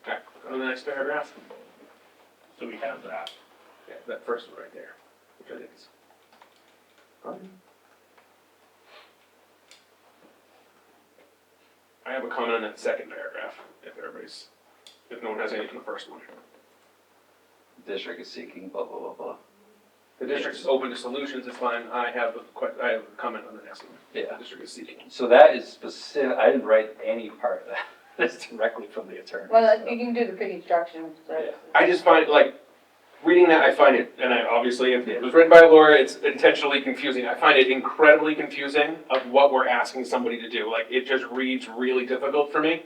Alright, go to the next paragraph. So we have that. Yeah, that first one right there, which I think is. I have a comment on that second paragraph, if no one has anything on the first one. District is seeking blah, blah, blah, blah. The district is open to solutions, it's fine, I have a comment on the next one. Yeah. The district is seeking. So that is specific, I didn't write any part of that. That's directly from the attorney. Well, so. you can do the pre-construction, so. Yeah. I just find, like, reading that, I find it, and obviously, if it was written by a lawyer, it's intentionally confusing. I find it incredibly confusing of what we're asking somebody to do. Like, it just reads really difficult for me.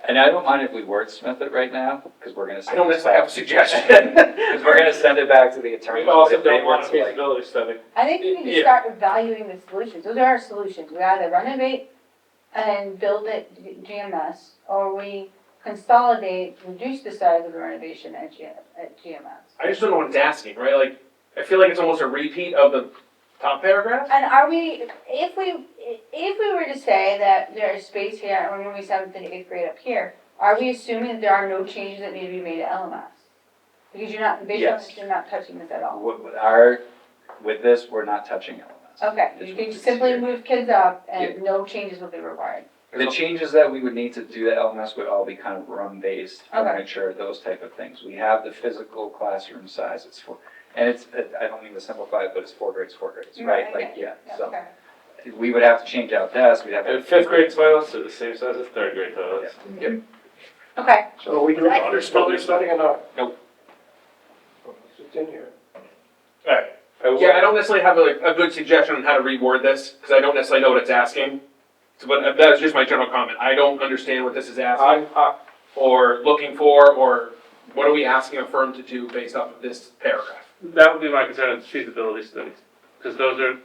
And I don't mind if we wordsmith it right now, because we're gonna. I don't necessarily have a suggestion. Because we're gonna send it back to the attorney. We also If they don't were want a to, like, feasibility study. I think we need to Yeah. start evaluating the solutions. Those are our solutions. We either renovate and build it GMS, or we consolidate, reduce the size of the renovation at GMS. I just don't know what it's asking, right? Like, I feel like it's almost a repeat of the top paragraph. And are we, if we were to say that there is space here, and we're moving 7th and 8th grade up here, are we assuming that there are no changes that need to be made to LMS? Because you're not, based on Yes. this, you're not touching this at all. With this, we're not touching elements. Okay, It's you can what simply it's here. move kids up and no changes will be required. The changes that we would need to do to LMS would all be kind of room-based, Okay. furniture, those type of things. We have the physical classroom size, and I don't mean to simplify it, but it's 4 grades, right? Like, yeah, so Okay. we would have to change out desks, we'd have to. And 5th grade toilets are the same size as 3rd grade toilets. Okay, So are we doing a feasibility study or not? Nope. It's in here. Alright. Yeah, I don't necessarily have a good suggestion on how to reword this, because I don't necessarily know what it's asking. So, but that's just my general comment. I don't understand what this is asking, or looking for, or what are we asking a firm to do based off of this paragraph? That would be my concern with feasibility studies, because those are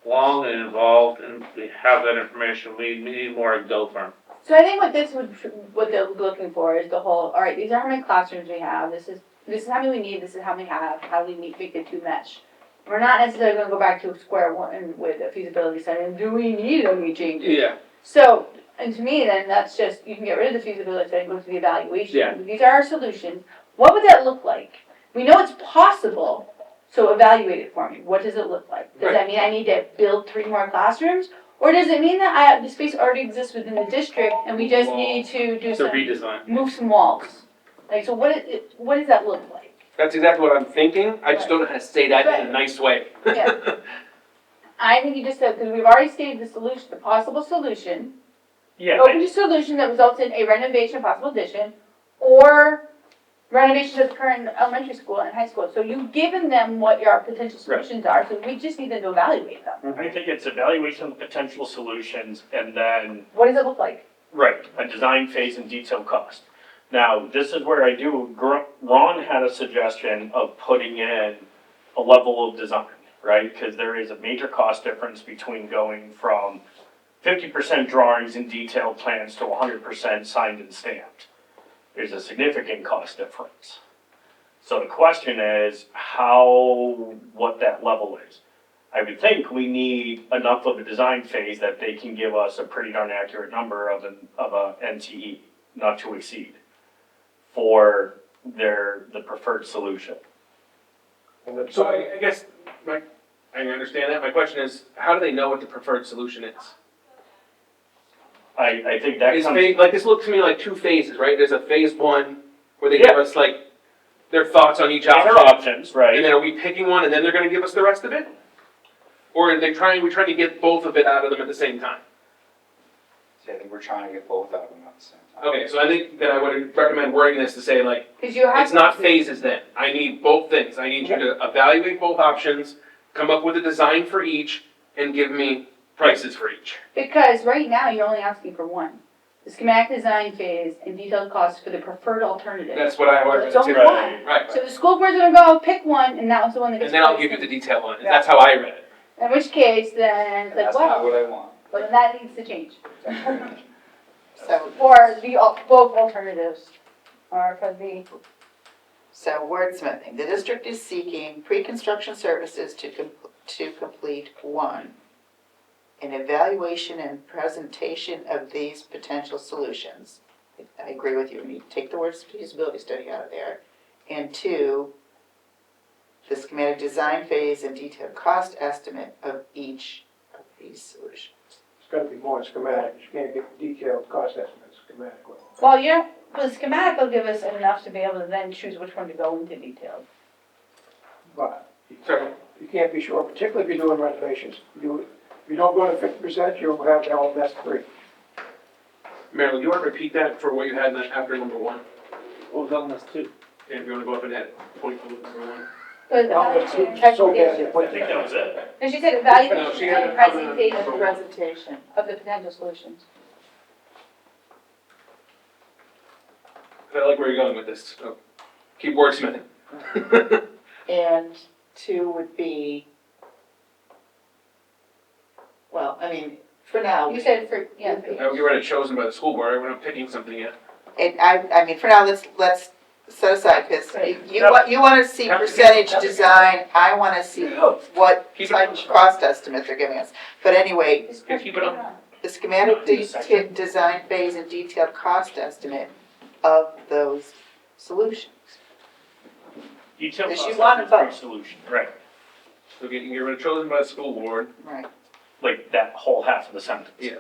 long and involved, and we have that information, we need more go firm. So I think what they're looking for is the whole, all right, these are how many classrooms we have, this is how many we need, this is how many we have, how do we make the two mesh? We're not necessarily gonna go back to square one with a feasibility study, and do we need any changes? Yeah. So, and to me, then, that's just, you can get rid of the feasibility study and go to the evaluation. Yeah. These are our solutions, what would that look like? We know it's possible, so evaluate it for me, what does it look like? Does that mean I need to build 3 more classrooms? Or does it mean that the space already exists within the district and we just need to do It's a some, redesign. move some walls? Like, so what does that look like? That's exactly what I'm thinking, I just don't know how to say that in a nice way. Yeah. I think you just said, because we've already stated the solution, the possible solution, Yeah, open to solution that results in a renovation, possible addition, or renovation of the current elementary school and high school. So you've given them what your potential solutions are, so we just need them to evaluate them. I think it's evaluation of potential solutions and then, What does it look like? right, a design phase and detailed cost. Now, this is where I do, Ron had a suggestion of putting in a level of design, right? Because there is a major cost difference between going from 50% drawings and detailed plans to 100% signed and stamped. There's a significant cost difference. So the question is what that level is. I would think we need enough of a design phase that they can give us a pretty darn accurate number of a NTE, not to exceed, for the preferred solution. And it's, So I guess, I understand that, my question is, how do they know what the preferred solution is? I think that Is comes, like, this looks to me like 2 phases, right? There's a phase 1, where they give us like, their thoughts on each these are option. options, And right? then are we picking one and then they're gonna give us the rest of it? Or are we trying to get both of it out of them at the same time? So I think we're trying to get both out of them at the same time. Okay, so I think that I would recommend wording this to say like, Because you have. it's not phases then. I need both things. I need you to evaluate both options, come up with a design for each, and give me prices for each. Because right now, you're only asking for one. The schematic design phase and detailed costs for the preferred alternative. That's what I would It's only too. one. Right. So the school board's gonna go pick one, and that was the one that gets. And then I'll placed give you the in. detail on it. That's how I read it. In which case, then, it's like, That's not wow, what I want. well, then that needs to change. So, Or both alternatives are for the, so wordsmithing, the district is seeking pre-construction services to complete 1, an evaluation and presentation of these potential solutions. I agree with you, we need to take the words feasibility study out of there. And 2, the schematic design phase and detailed cost estimate of each of these solutions. it's gotta be more schematic, you can't get detailed cost estimates schematic level. well, the schematic will give us enough to be able to then choose which one to go into detail. But you can't be sure, particularly if you're doing renovations. If you don't go to 50%, you'll have all mess free. Marilyn, do you want to repeat that for what you had in that after number 1? What was on this too? And if you want to go up and add point for number 1. But evaluation and So bad, presentation. I think that was it. And she said No, evaluation she had and it on the- presentation Presentation. of the potential solutions. I like where you're going with this. So keep wordsmithing. And 2 would be, well, I mean, for now. You said for, yeah. We were chosen by the school board. We're not picking something yet. And I mean, for now, let's set aside, because Right. you wanna see percentage design, I wanna see what Keep it type on. of cost estimates they're giving us. But anyway, Yeah, keep it on. the schematic design phase and detailed cost estimate of those solutions. Detailed Because you cost want estimate both. solution, right? So you were chosen by the school board. Right. Like that whole half of the sentence. Yeah.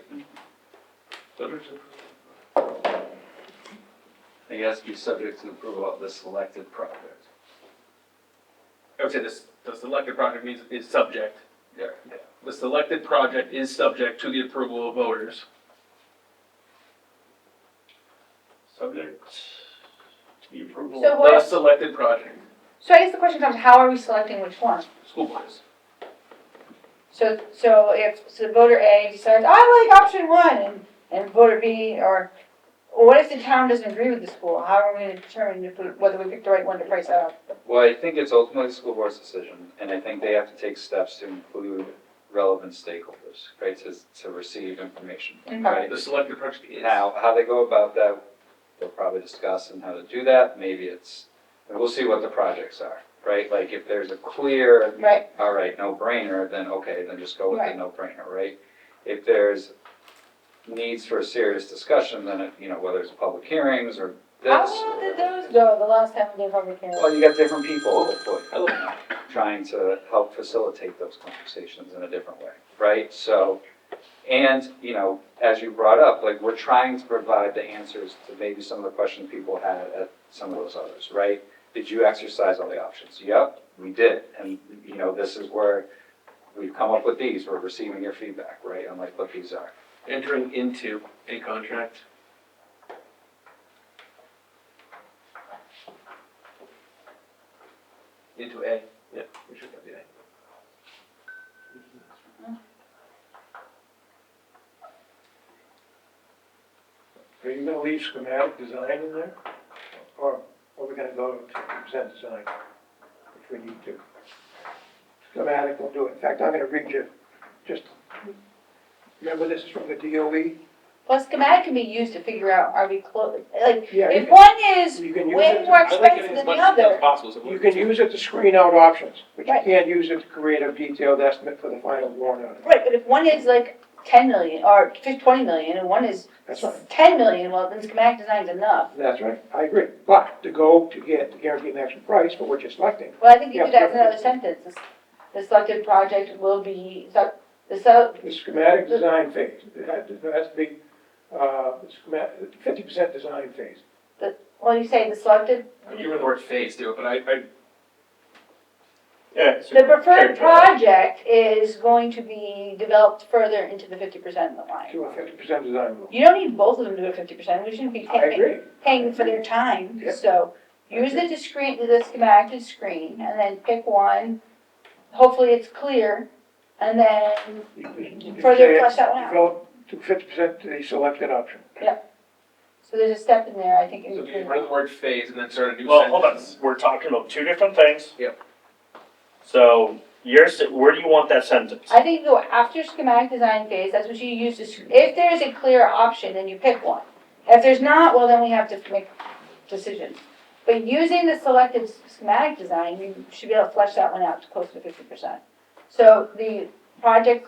I guess be subject to approval of the selected project. I would say the selected project is subject. Yeah. The selected project is subject to the approval of voters. Subject to the approval. So of- what- The selected project, So I guess the question comes, how are we selecting which one? school boards. So if voter A decides, I like option 1, and voter B, or what if the town doesn't agree with the school? How are we gonna determine whether we picked the right one to price out? Well, I think it's ultimately the school board's decision, and I think they have to take steps to include relevant stakeholders, right, to receive information, Okay. right? The selected project is. Now, how they go about that, they'll probably discuss and how to do that, maybe it's, and we'll see what the projects are, right? Like, if there's a clear, Right, all right, no-brainer, then okay, then just go with the Right. no-brainer, right? If there's needs for a serious discussion, then it, whether it's public hearings or how this. well did those go the last time we did public hearing? Well, you got different people, hopefully, trying to help facilitate those conversations in a different way, right? So, and, as you brought up, like, we're trying to provide the answers to maybe some of the questions people had at some of those others, right? Did you exercise all the options? Yep, we did, and, this is where we've come up with these, we're receiving your feedback, right, on like what these are. Entering into a contract. Into A, yeah, we should have the A. Are you gonna leave schematic design in there? Or are we gonna go to 50% design, if we need to? Schematic will do it. In fact, I'm gonna read you, just, remember this is from the DOE? Well, schematic can be used to figure out, are we close, like, Yeah, if one is You can use way it, more I like expensive getting as than much the detail as other, possible, so. you can use it to screen out options, but you Right. can't use it to create a detailed estimate for the final warrant article. right, but if one is like 10 million, or 20 million, and one is That's right. 10 million, well, then schematic design's enough. That's right, I agree. But to go to get the guaranteed maximum price for what you're selecting, Well, I think you Yeah, could add yeah. another sentence, the selected project will be, so, the schematic design phase, it has to be, the schematic, 50% design phase. well, you say the selected, I'm giving the word phase to it, but I Yeah. the preferred project is going to be developed further into the 50% line. To a 50% design rule. You don't need both of them to do a 50%, we shouldn't be I agree. paying for their time, Yep. so use the schematic to screen, and then pick one, hopefully it's clear, and then You further say flesh that one out. Develop to 50% the selected option. So there's a step in there, I think. So you run the word phase and then start a new Well, hold on, sentence. we're talking about two different things. Yep. So, where do you want that sentence? I think go after schematic design phase, that's what you use to, if there's a clear option, then you pick one. If there's not, well, then we have to make decisions. But using the selected schematic design, you should be able to flesh that one out to close to 50%. So the project,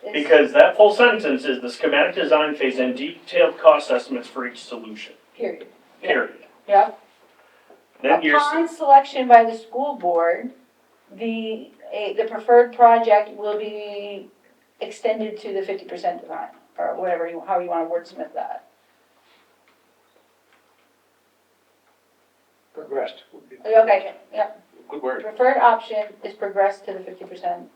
is. Because that full sentence is the schematic design phase and detailed cost estimates for each solution, Period. period. Yeah. Then you're, Upon selection by the school board, the preferred project will be extended to the 50% design, or whatever, how you want to wordsmith that. Progressed would be. Okay, yeah, Good the word. preferred option is progress to the 50%.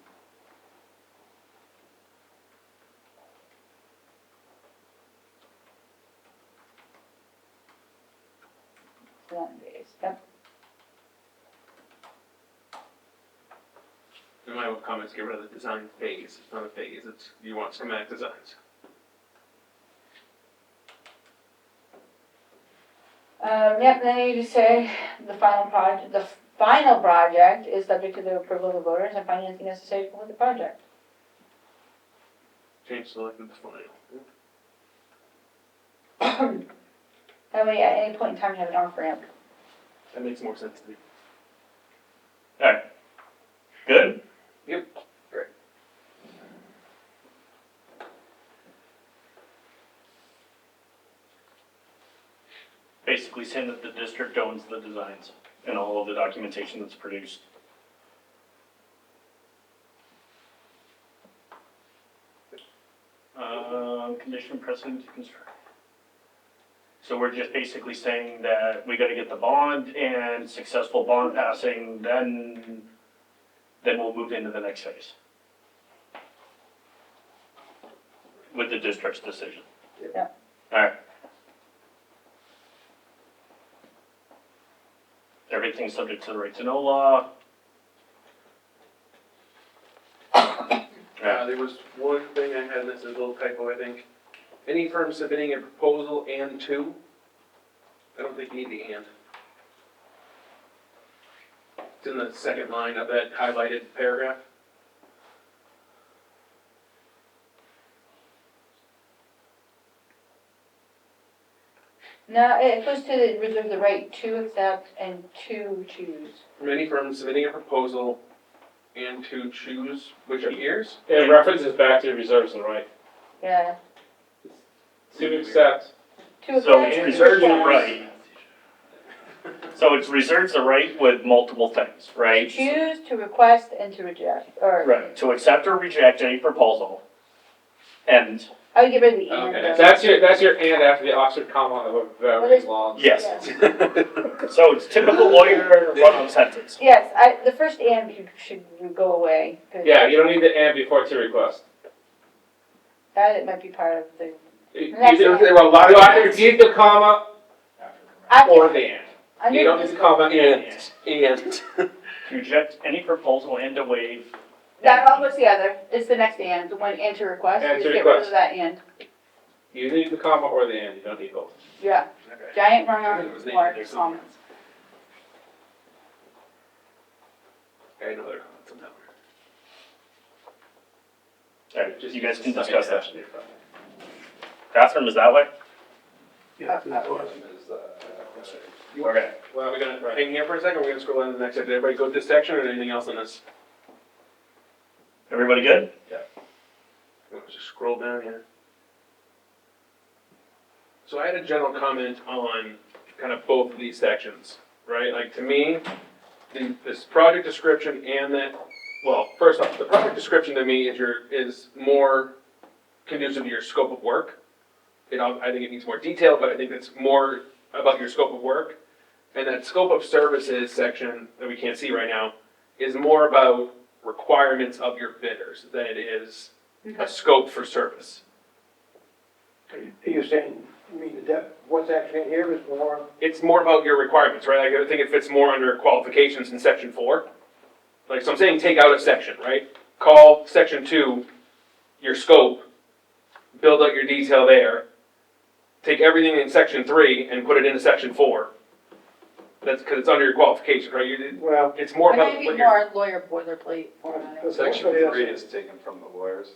Design phase, yep. In my comments, get rid of the design phase, it's not a phase, it's, you want schematic designs. Yep, then you just say, the final project is subject to the approval of the voters and financing necessary to complete the project. Change selected to final. That way, at any point in time, you have an off-ramp. That makes more sense to me. alright. Good? Yep. Great. Basically saying that the district owns the designs and all of the documentation that's produced. Condition precedent to construct. So we're just basically saying that we gotta get the bond and successful bond passing, then we'll move into the next phase. With the district's decision. Yeah. Alright. Everything's subject to the right to know law. There was one thing I had, this is a little typo, I think. Any firm submitting a proposal and to, I don't think you need the and. It's in the second line of that highlighted paragraph. No, it goes to the reserve the right to accept and to choose. From any firm submitting a proposal and to choose which years? It references back to reserves the right Yeah. to accept. To So accept it and reserves the request. right. So it reserves the right with multiple things, To right? choose, to request, and to reject, or, Right, to accept or reject any proposal. And, I would get rid of the and. Okay. though. That's your and after the Oxford comma of a Well, very there's- long. yes, Yeah. so it's typical lawyer run-on sentence. Yes, the first and should go away. 'cause Yeah, you don't need the and before to request. That it might be part of the. Either, There were a lot you of. either need the comma or the and. Under You don't need the comma and. To reject any proposal and to waive. that all goes together, it's the next and, the one and to request, And just to get rid request. of that and. You need the comma or the and, you don't need both. Yeah, Okay. giant I run-on think it was the mark and or something. comments. I know there are comments on that one. Alright, you guys can discuss that. Bathroom is that way? Yeah. Okay. Well, we're gonna hang here for a second, we're gonna scroll down to the next section. Did everybody go to this section or anything else on this? Everybody good? Let's just scroll down here. So I had a general comment on kind of both of these sections, right? Like, to me, this project description and that, well, first off, the project description to me is more conducive to your scope of work. I think it needs more detail, but I think it's more about your scope of work. And that scope of services section that we can't see right now is more about requirements of your bidders than it is a scope for service. Are you saying, you mean what's actually in here is more, It's more about your requirements, right? I think it fits more under qualifications in section 4. Like, so I'm saying take out a section, right? Call section 2 your scope, build out your detail there. Take everything in section 3 and put it into section 4. That's because it's under your qualifications, right? well. It's more It about might be what your. more lawyer boilerplate format. Section 3 is taken from the lawyers.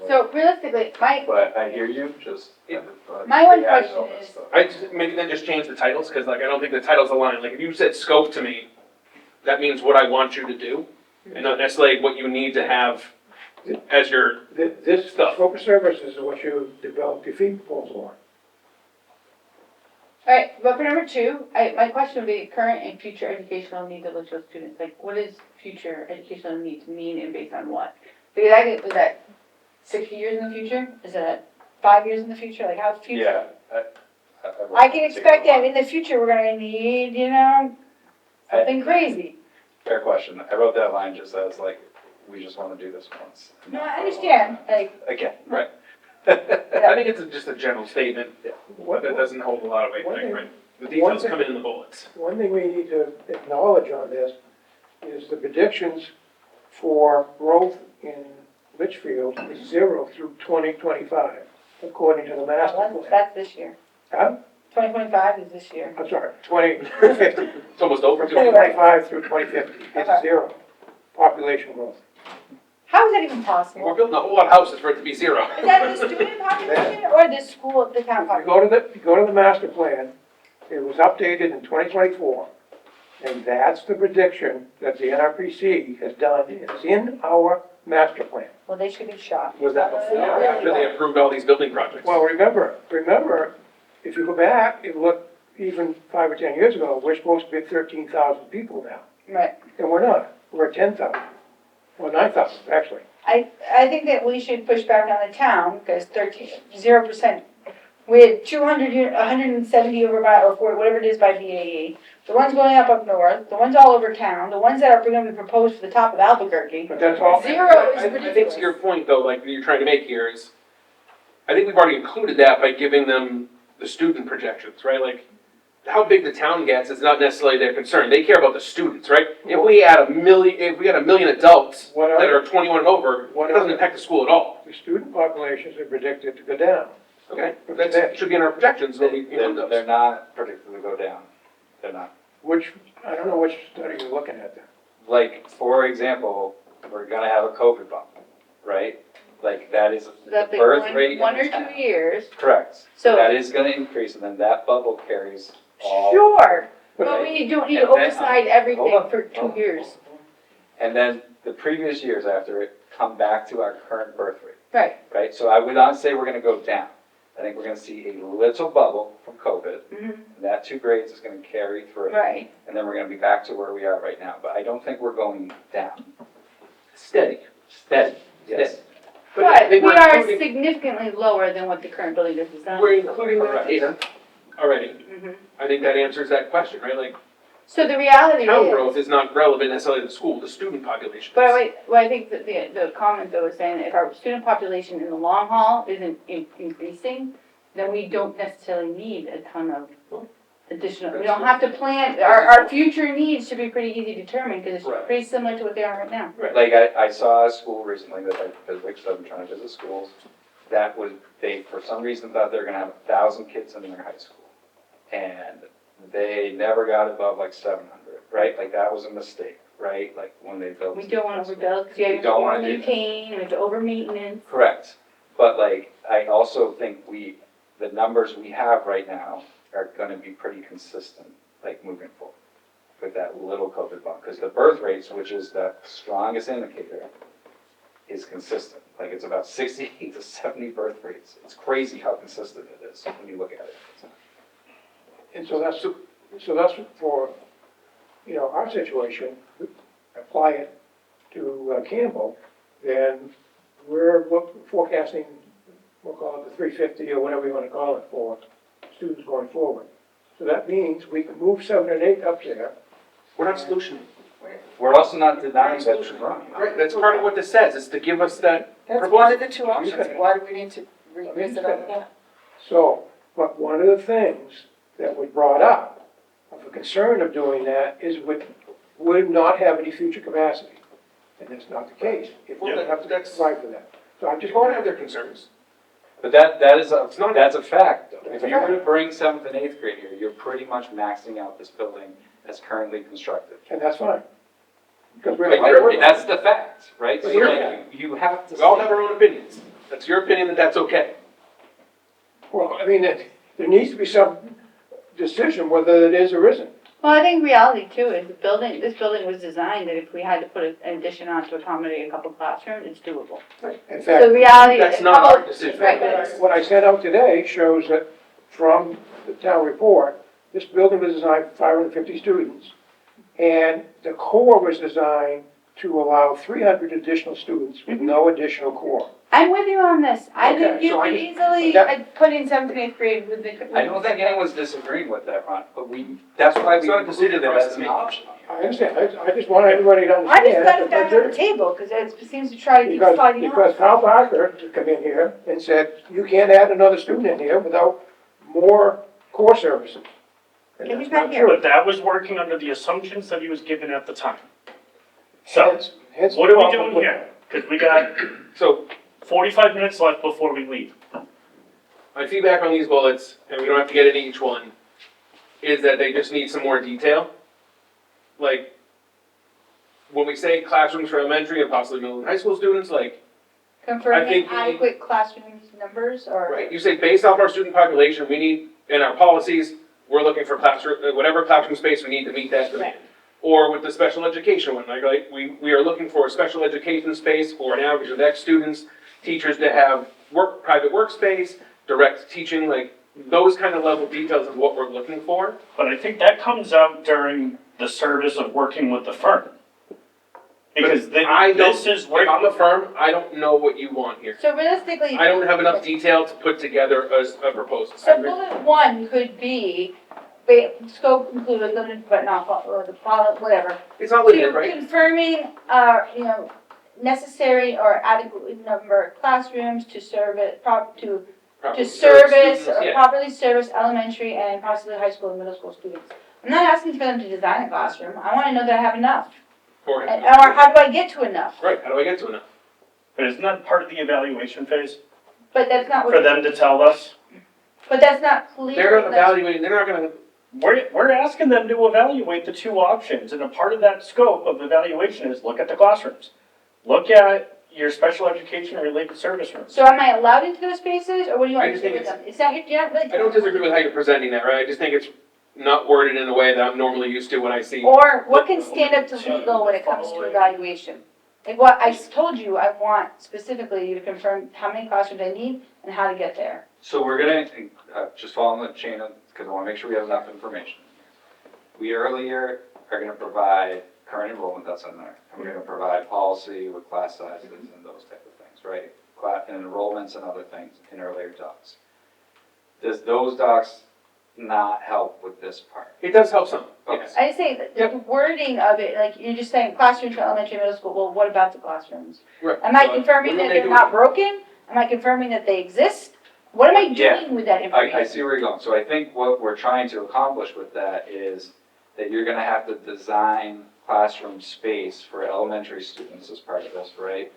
So realistically, But I hear you, just. My one they added question all that is- stuff. I maybe then just change the titles, because like I don't think the titles align. Like if you said scope to me, that means what I want you to do, and not necessarily what you need to have as your. This Stuff. scope of services is what you developed your fee proposal on. Alright, but for number 2, my question would be current and future educational needs of Litchfield students, like what does future educational needs mean and based on what? Because is that 60 years in the future? Is that 5 years in the future? Like how future? Yeah. I can expect that in the future, we're gonna need, something crazy. Fair question. I wrote that line just as like, we just want to do this once. No, I understand, like, Again, right. I think it's just a general statement What, that doesn't hold a lot of weight, One like, thing- right? The details come in the bullets. one thing we need to acknowledge on this is the predictions for growth in Litchfield is 0 through 2025, according to the master plan. that's this year. Huh? 2025 is this year. I'm sorry, 2050, It's almost over. 2025 through 2050, it's Okay. 0 population growth. How is that even We're possible? building a whole lot of houses for it to be 0. Is that the student population or the school, the town If population? you go to the master plan, it was updated in 2024, and that's the prediction that the NRPC has done, it's in our master plan. Well, they should be shot. Was that before or after they approved all these building projects? Well, remember, if you go back and look even 5 or 10 years ago, we're supposed to be at 13,000 people now, Right. and we're not, we're at 10,000, or 9,000, actually. I think that we should push back on the town, because 0%, we had 170 over by, or whatever it is by BAE. The ones going up north, the ones all over town, the ones that are gonna be proposed for the top of Albuquerque. But that's all. 0 is I think ridiculous. to your point though, like you're trying to make here is, I think we've already included that by giving them the student projections, right? Like, how big the town gets is not necessarily their concern. They care about the students, right? If we had a million adults What that are, are 21 and over, What it doesn't are- impact the school at all. the student populations are predicted to go down. Okay, that should be in our projections, so we include They're those. not predicted to go down. They're not. Which, I don't know which study you're looking at then. Like, for example, we're gonna have a COVID bump, right? Like, that is the That's like birth rate in one or town. 2 years. Correct. So- That is gonna increase, and then that bubble carries all. Sure, but Right. we don't need to And then- oversight hold everything on, for 2 hold on. years. And then the previous years after it come back to our current birth rate, Right, right? So I would not say we're gonna go down. I think we're gonna see a little bubble from COVID, mhm, and that 2 grades is gonna carry through. right. And then we're gonna be back to where we are right now, but I don't think we're going down. Steady. Steady, yes. But I But think we we're are including, significantly lower than what the current building is designed. we're including that Correct. data already. Mhm. I think that answers that question, right? Like, So the reality town is, growth is not relevant necessarily to the school, the student population but is. wait, well, I think that the comment though is saying that if our student population in the long haul isn't increasing, then we don't necessarily need a ton of additional, we don't have to plan, our future needs should be pretty easy to determine, because it's Right. pretty similar to what they are right now. Like, I saw a school recently that I visited, because I've been trying to visit schools, that was, they, for some reason, thought they were gonna have 1,000 kids in their high school. And they never got above like 700, right? Like, that was a mistake, right? Like, when they built. We don't wanna overbuild, because you We have to don't wanna do that. over-maintain, we have to over-maintenance. Correct, but like, I also think the numbers we have right now are gonna be pretty consistent, like, moving forward with that little COVID bump, because the birth rates, which is the strongest indicator, is consistent, like, it's about 60 to 70 birth rates. It's crazy how consistent it is when you look at it. And so that's for, you know, our situation, apply it to Campbell, then we're forecasting, we'll call it the 350 or whatever you want to call it for students going forward. So that means we can move 7 and 8 up there. We're not solutioning. We're also not denying that it's wrong. Right, that's part of what this says, is to give us that. That's one of the 2 options, why do we need to revisit all that? So, but one of the things that was brought up of a concern of doing that is would not have any future capacity. And that's not the case. If we Well, have to that's- provide for that. So I'm just People going have to their concerns. But that is It's not- that's a fact, though. If That's a you were to fact. bring 7th and 8th grade here, you're pretty much maxing out this building as currently constructed. and that's fine. Because we're. But that's the fact, right? So It's your like, you have to. We all say- have our own opinions. That's your opinion that that's okay. Well, I mean, there needs to be some decision whether it is or isn't. Well, I think reality too is this building was designed that if we had to put an addition on to accommodate a couple classrooms, it's doable. In So fact, reality. That's not our decision. Right, what I sent out today shows that from the town report, this building was designed for 550 students. And the core was designed to allow 300 additional students with no additional core. I'm with you on this. I Okay, think you so I could just- easily that- put in 7th and 8th grade with the. I don't think anyone's disagreeing with that, Ron, but that's why It's we not a decision included for it us as to an make. option. I understand, I just want everybody to I understand. just got it that back on the table, because it seems to try to keep sliding Because off. Carl Barker come in here and said, you can't add another student in here without more core services. And Can that's you back not here? true. But that was working under the assumptions that he was given at the time. So, Hence what are we the doing problem with- here? Because we got So 45 minutes left before we leave. my feedback on these bullets, and we don't have to get into each one, is that they just need some more detail. Like, when we say classrooms for elementary and possibly middle and high school students, like, I Confirming think we- adequate classroom numbers or. right, you say based off our student population, we need, in our policies, we're looking for classroom, whatever classroom space we need to meet that demand. Or with the special education one, like, we are looking for a special education space for an average of X students, teachers to have private workspace, direct teaching, like, those kind of level details of what we're looking for. But I think that comes out during the service of working with the firm. Because this is where. If I'm a firm, I don't know what you want here. So realistically. I don't have enough detail to put together a proposal. So bullet 1 could be, scope included, limited but not, whatever. It's not limited, To right? confirming, necessary or adequate number of classrooms to serve it, to Proper service, students, or yeah. properly service elementary and possibly high school and middle school students. I'm not asking for them to design a classroom, I wanna know that I have enough, For him. or how do I get to enough? Right, how do I get to enough? But isn't that part of the evaluation phase? But that's not For what, them to tell us? but that's not clear. They're not That's- evaluating, they're not gonna, We're asking them to evaluate the 2 options, and a part of that scope of evaluation is look at the classrooms. Look at your special education related service rooms. So am I allowed into those spaces, or what do you I want me to just do with think them? It's not, you're not really. I don't disagree with how you're presenting that, right? I just think it's not worded in a way that I'm normally used to when I see. Or what can stand up to legal when it comes to evaluation? Like what I told you, I want specifically you to confirm how many classrooms I need and how to get there. So we're gonna, just following the chain of, because I wanna make sure we have enough information. We earlier are gonna provide current enrollment that's in there. And we're gonna provide policy with class sizes and those type of things, right? And enrollments and other things in earlier docs. Does those docs not help with this part? It does help some, Okay. yes. I just say that the wording of it, like you're just saying classrooms for elementary, middle school, well, what about the classrooms? Right. Am I So, confirming what that do they they're do not broken? Am I confirming that they exist? What am I Yeah. doing with that I information? see where you're going. So I think what we're trying to accomplish with that is that you're gonna have to design classroom space for elementary students as part of this, right?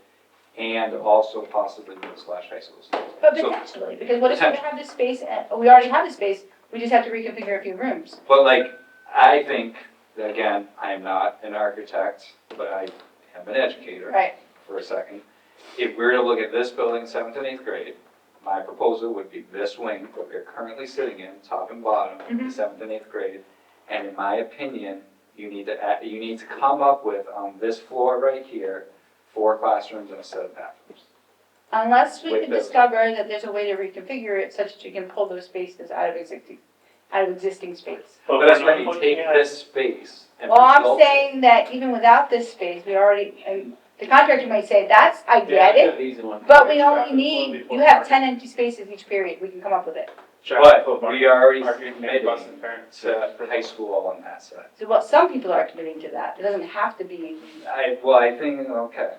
And also possibly middle/high school students. But So- potentially, because what if we have this space, and we already have the space, we just have to reconfigure a few rooms. But like, I think, that again, I am not an architect, but I am an educator. Right. For a second. If we were to look at this building, 7th and 8th grade, my proposal would be this wing that we're currently sitting in, top and bottom, Mhm. 7th and 8th grade. And in my opinion, you need to come up with, on this floor right here, 4 classrooms and a set of bathrooms. Unless we With can those. discover that there's a way to reconfigure it such that you can pull those spaces out of existing space. But that's we're when not you looking take at- this space and Well, I'm result it. saying that even without this space, we already, and the contractor might say, I get it, but we only need, you have 10 empty spaces each period, we can come up with it. But we are already Parking, committed bus and parents. to high school on that side. So, well, some people are committing to that, it doesn't have to be. I think, okay.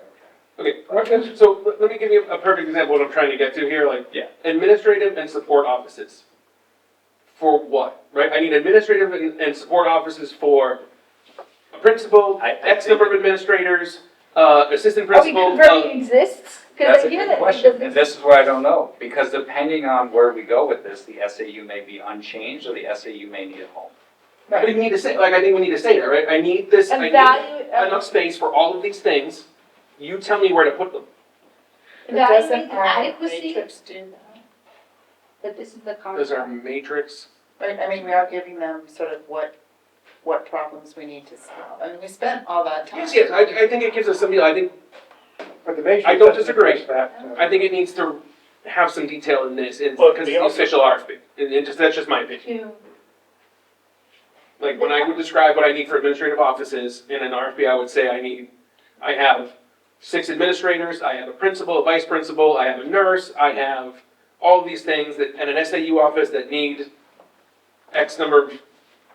Okay, so let me give you a perfect example of what I'm trying to get to here, like, Yeah. administrative and support offices. For what, right? I need administrative and support offices for a principal, I X number of administrators, assistant Are we principal. confirming it exists? 'Cause That's I a hear good that it question, doesn't and this is where I don't know, because depending on where we go with this, the SAU may be unchanged, or the SAU may need a home. But we need to say, like, I think we need to say that, right? I need this, I need enough space for all of these things. You tell me where to put them. Evaluate the adequacy, do that? but this is the Those are concept. matrix. Right, I mean, we are giving them sort of what problems we need to solve. I mean, we spent all that time. Yes, I think it gives us some, I think But the matrix I don't doesn't disagree. address that, I think it needs to have some detail in this, Well, because we it's the also- official RFP, and that's just my opinion. Like, when I would describe what I need for administrative offices in an RFP, I would say I have 6 administrators, I have a principal, a vice principal, I have a nurse, I have all of these things that, and an SAU office that need X number of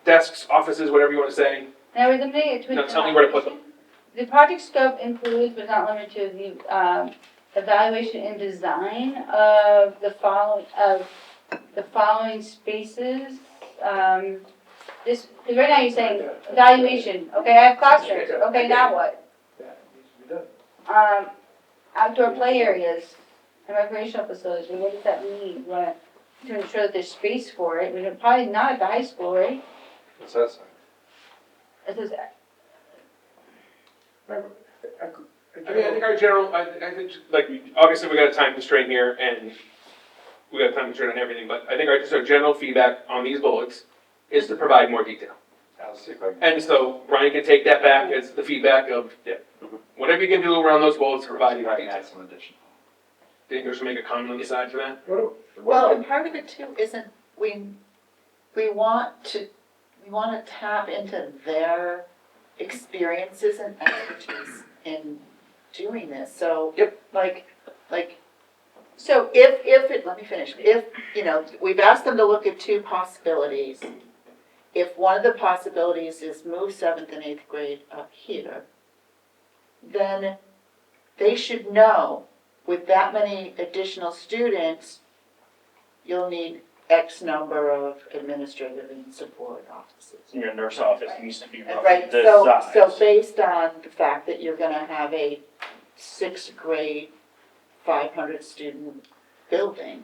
desks, offices, whatever you wanna say. Now, we're limiting it to. Now tell me where to put them. The project scope includes, but not limited to, the, evaluation and design of the following spaces. This, because right now you're saying evaluation, okay, I have classrooms, okay, now what? that needs to be done. Outdoor play areas and recreational facilities, well, what does that mean? We want to ensure that there's space for it, we're probably not at the high school, right? What's that say? It says, I mean, I think our general, I think, like, obviously we got a time constraint here, and we got a time constraint on everything, but I think our general feedback on these bullets is to provide more detail. I'll see if I can. And so Brian can take that back as the feedback of, Yeah. whatever you can do around those bullets, provide See more if I can detail. add some additional. Think there's make a comment on the side for that? Well, and part of it too isn't, we want to tap into their experiences and expertise in doing this, so. Yep. Like, so, let me finish, we've asked them to look at 2 possibilities. If one of the possibilities is move 7th and 8th grade up here, then they should know with that many additional students, you'll need X number of administrative and support offices. Your nurse office needs to be roughly Right, this so size. based on the fact that you're gonna have a 6th grade, 500 student building,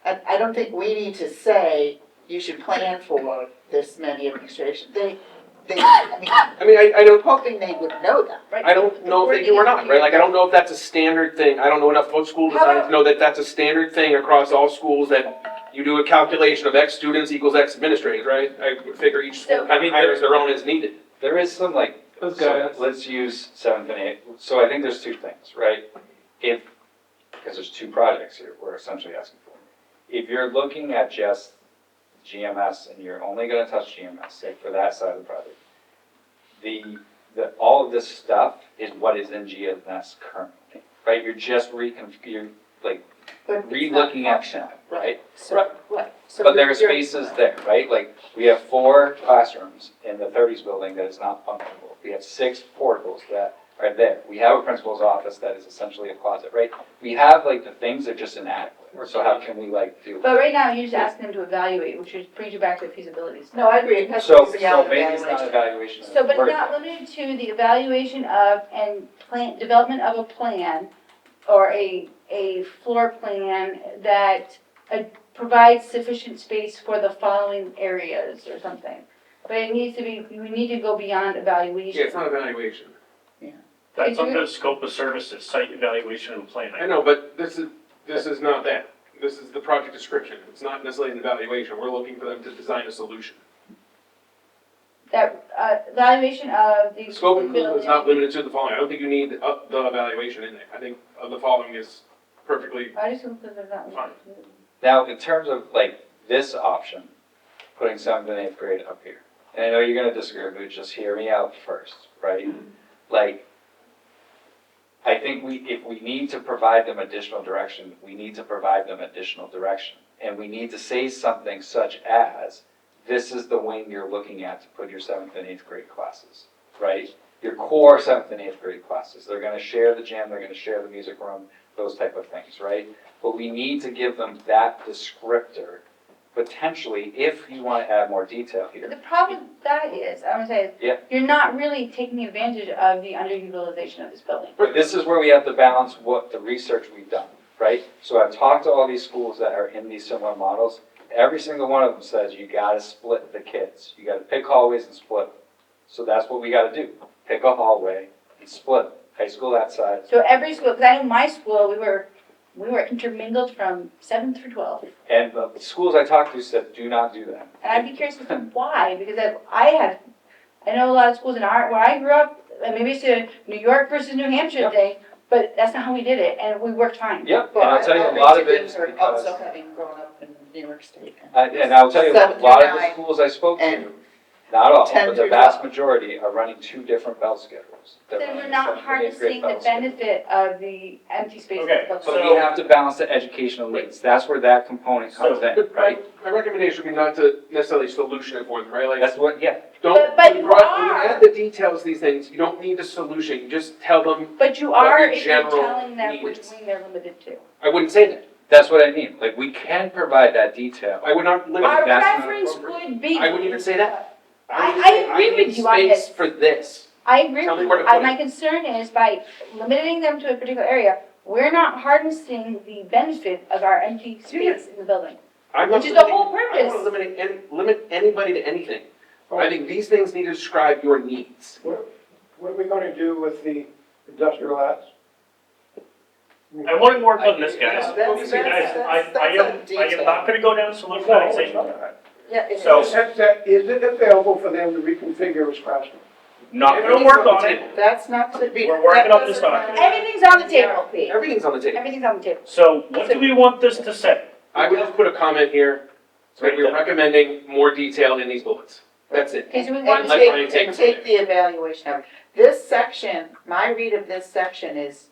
I don't think we need to say you should plan for this many administration. I mean, I don't, hoping they would know that. I don't know if they do or not, right? Like, I don't know if that's a standard thing. I don't know enough about school design to know that that's a standard thing across all schools, that you do a calculation of X students equals X administrators, right? I would figure each school kind of hires their own as needed. There is some like, so let's use 7th and 8th. So I think there's two things, right? Because there's two projects here we're essentially asking for. If you're looking at just GMS and you're only gonna touch GMS, say for that side of the project, all of this stuff is what is in GMS currently, right? You're just re-looking at that, right? So, right. So But there are you're- spaces there, right? Like, we have 4 classrooms in the 30s building that is not functional. We have 6 portables that are there. We have a principal's office that is essentially a closet, right? We have like the things that are just inadequate. So how can we like do? But right now, you're just asking them to evaluate, which brings you back to the feasibility study. No, I agree, it has to So be beyond maybe it's not evaluation. evaluation. So, but it's Word. not limited to the evaluation of and development of a plan or a floor plan that provides sufficient space for the following areas or something. But it needs to be, we need to go beyond evaluation. Yeah, it's not evaluation. That's under the scope of services, site evaluation and I planning. know, but this is not that. This is the project description. It's not necessarily an evaluation. We're looking for them to design a solution. That, evaluation of the. Scope inclusion is not building. limited to the following. I don't think you need the evaluation in there. I think the following is perfectly I just don't think they're not. Fine. Now, in terms of like this option, putting 7th and 8th grade up here, and I know you're gonna disagree, but just hear me out first, right? Like, I think if we need to provide them additional direction, we need to provide them additional direction. And we need to say something such as, this is the wing you're looking at to put your 7th and 8th grade classes, right? Your core 7th and 8th grade classes. They're gonna share the gym, they're gonna share the music room, those type of things, right? But we need to give them that descriptor, potentially, if you wanna add more detail here. The problem with that is, I would say, Yeah. you're not really taking advantage of the underutilization of this building. But this is where we have to balance what the research we've done, right? So I've talked to all these schools that are in these similar models. Every single one of them says you gotta split the kids. You gotta pick hallways and split them. So that's what we gotta do. Pick a hallway and split them. High school that side. So every school, because I know my school, we were intermingled from 7th through 12th. And the schools I talked to said, do not do that. And I'd be curious as to why, because I know a lot of schools in where I grew up, and maybe it's a New York versus New Hampshire Yep. thing, but that's not how we did it, and we worked fine. Yep, and I'll tell you, a lot of it is because, Also having grown up in New York State. and I'll tell you, a 7 lot through of the 9 schools I spoke to, and not all, 10 but the through vast 12. majority are running 2 different bell schedules. They're Then running we're a not 7th and 8th grade harnessing the bell schedule. benefit of the empty space. Okay, that's But built. we have to balance the educational needs, that's where that component comes in, But right? my recommendation would be not to necessarily solution it for them, right? Like, That's what, yeah, don't, But when you you are. add the details to these things, you don't need a solution. You just tell them, But you what are your if you're general telling them need which is. wing they're limited to. I wouldn't say that. that's what I mean, like, we can provide that detail. I would not limit Our it. that's not preference appropriate. would be. I wouldn't even say that. I would say, agree need with you on space this. for this. I agree Tell with me you. where to put My concern is by limiting them to a particular area, we're not harnessing the benefit of our empty space in the building. I'm not Which is the whole limiting- I don't purpose. want to limit anybody to anything. I think these things need to describe your needs. What are we gonna do with the industrial arts? I want to work on this, guys. That's- Guys, I that's a am detail. not gonna go down solutionization. Yeah, it's. So- Is it available for them to reconfigure as classroom? Not gonna work on it. That's not to be. We're working that up this doesn't document. matter. Everything's on the table, Pete. Everything's on the table. Everything's on the table. So what do we want this to say? I would just put a comment here, that we're recommending more detail in these bullets. That's it. Okay, so we And want let to, Brian take and it from take the evaluation of it. This section, my read of this section is,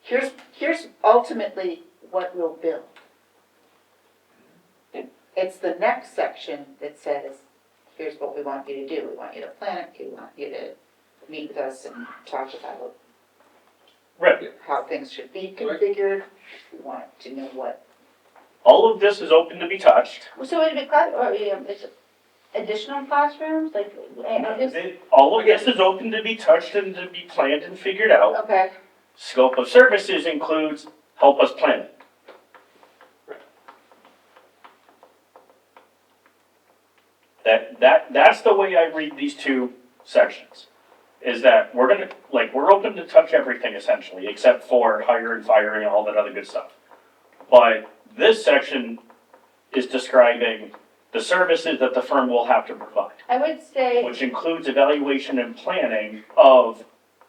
here's ultimately what we'll build. It's the next section that says, here's what we want you to do. We want you to plan it, we want you to meet with us and talk about Right. how things should be configured. We want to know what. All of this is open to be touched. so would it be class, or, it's additional classrooms, like, I just, All of this is open to be touched and to be planned and figured out. okay. Scope of services includes help us plan it. that's the way I read these two sections. Is that we're open to touch everything essentially, except for hiring, firing, and all that other good stuff. But this section is describing the services that the firm will have to provide, I would say, which includes evaluation and planning of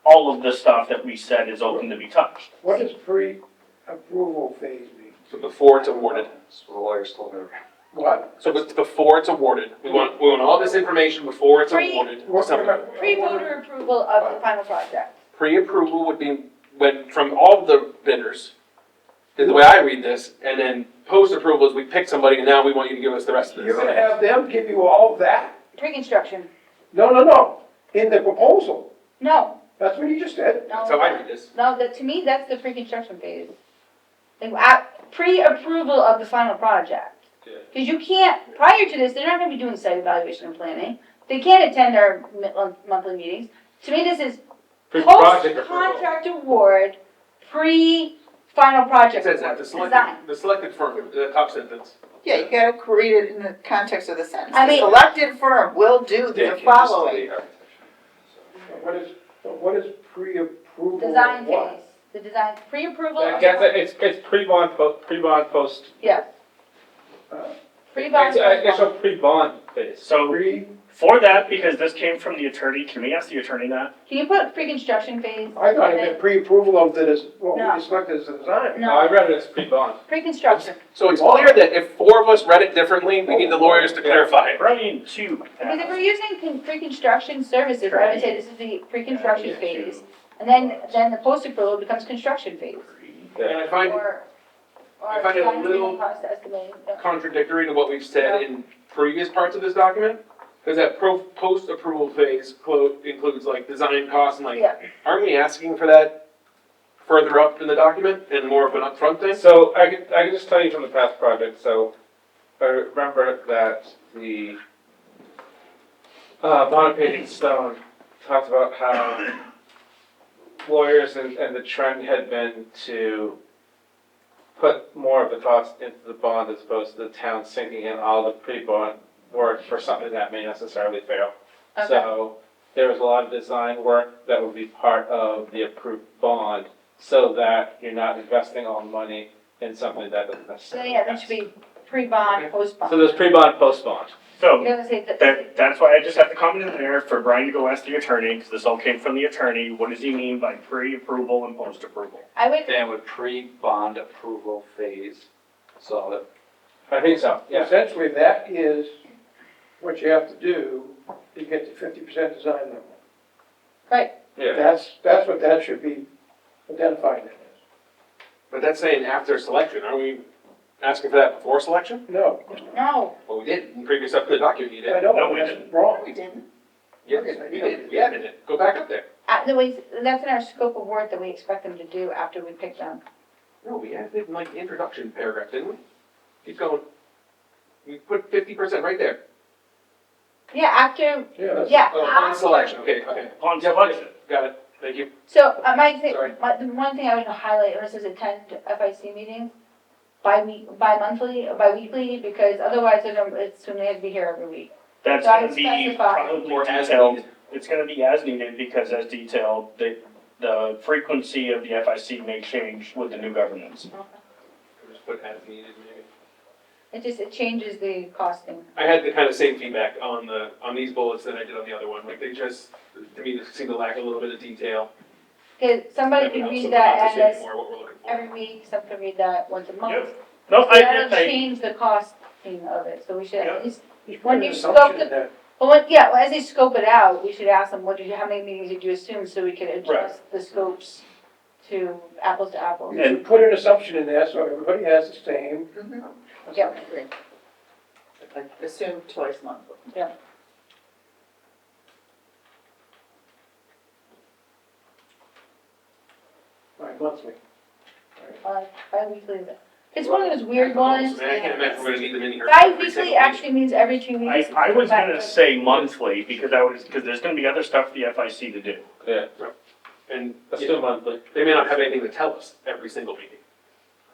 all of the stuff that we said is open to be touched. What does pre-approval phase mean? So before it's awarded. So the lawyers told me. What? So it's before it's awarded. We want all this information before it's awarded. What- Something. pre-voter approval of the final project. Pre-approval would be when, from all the bidders, is the way I read this, and then post-approval is we pick somebody and now we want you to give us the rest of this. You're gonna have them give you all that? Pre-construction, No, in the proposal. no, That's what you just said. no. That's how I read this. No, to me, that's the pre-construction phase. Like, pre-approval of the final project. Because you can't, prior to this, they're not gonna be doing site evaluation and planning. They can't attend our monthly meetings. To me, this is Pre-project approval. post-contract award, pre-final project It says that, award, the design. selected firm, the top sentence. Yeah, you gotta read it in the context of the sentence. I The mean- selected firm will do the following. What is pre-approval? Design of what? phase, the design, pre-approval I of guess the, it's pre-bond, pre-bond, post, yeah. Pre-bond, it's, I guess, a post-bond. pre-bond phase. So Pre, for that, because this came from the attorney, can we ask the attorney that? Can you put pre-construction phase? I thought it meant pre-approval of what No. we selected as the design. No, I No, read it as pre-bond. pre-construction. So it's clear that if four of us read it differently, we need the lawyers to clarify it. Brian, two. Because if we're using pre-construction services, I would say this is the pre-construction phase. And then the post-approval becomes construction phase. And I find Or I find it a design little cost estimating. contradictory to what we've said in previous parts of this document. Because that post-approval phase includes like design costs and like, Yeah. aren't we asking for that further up in the document and more of an upfront thing? So I can just tell you from the past project, so I remember that the Bonaparte Stone talked about how lawyers and the trend had been to put more of the cost into the bond as opposed to the town sinking in all the pre-bond work for something that may necessarily fail. Okay. So there was a lot of design work that would be part of the approved bond so that you're not investing all the money in something that doesn't So necessarily. yeah, that should be pre-bond, post-bond. So there's pre-bond, post-bond. So You're gonna say that, that's why I just have to comment in there for Brian to go ask the attorney, because this all came from the attorney. What does he mean by pre-approval and post-approval? I would, Dan with pre-bond approval phase, so that I think so, yeah. Essentially, that is what you have to do to get to 50% design level. right, Yeah. That's what that should be identified as. But that's saying after selection, are we asking for that before selection? No, no, Well, we did, in previous up to the document you I did. know, No, we that's didn't. wrong. We didn't. Yes, we did, we added it, go back up there. the way, that's in our scope of work that we expect them to do after we pick them. No, we added it in like the introduction paragraph, didn't we? Keep going. We put 50% right there. Yeah, after, Yeah, that's- yeah, Oh, on after. selection, okay, okay. Upon selection. Got it, thank you. So, my thing, Sorry. the one thing I would highlight, when it says attend FIC meetings, bi-monthly, or bi-weekly, because otherwise they're gonna assume they have to be here every week. That's So I gonna be specify- probably Or as detailed. needed. It's gonna be as needed, because as detailed, the frequency of the FIC may change with the new governance. Just put as needed maybe. It changes the costing. I had the kind of same feedback on these bullets that I did on the other one, like they just, to me, they seem to lack a little bit of detail. Cause somebody That would can help read some that understanding as more what we're looking for. every week, some can read that once a month. Yep. No, So that'll change the costing of it, so we should Yep. at least, Just When put an you assumption scope in there. well, as they scope it out, we should ask them, how many meetings did you assume, so we can adjust the scopes to apples to apples. You should put an assumption in there so everybody has the same. Yep. Agree. Like, assume twice monthly. Right, monthly. Bi-weekly, it's one of those weird ones. I can't imagine we're gonna need them in here. every Bi-weekly single week. actually means every 2 weeks. I was gonna say monthly, because there's gonna be other stuff for the FIC to do. Yeah, And let's do monthly. they may not have anything to tell us every single meeting.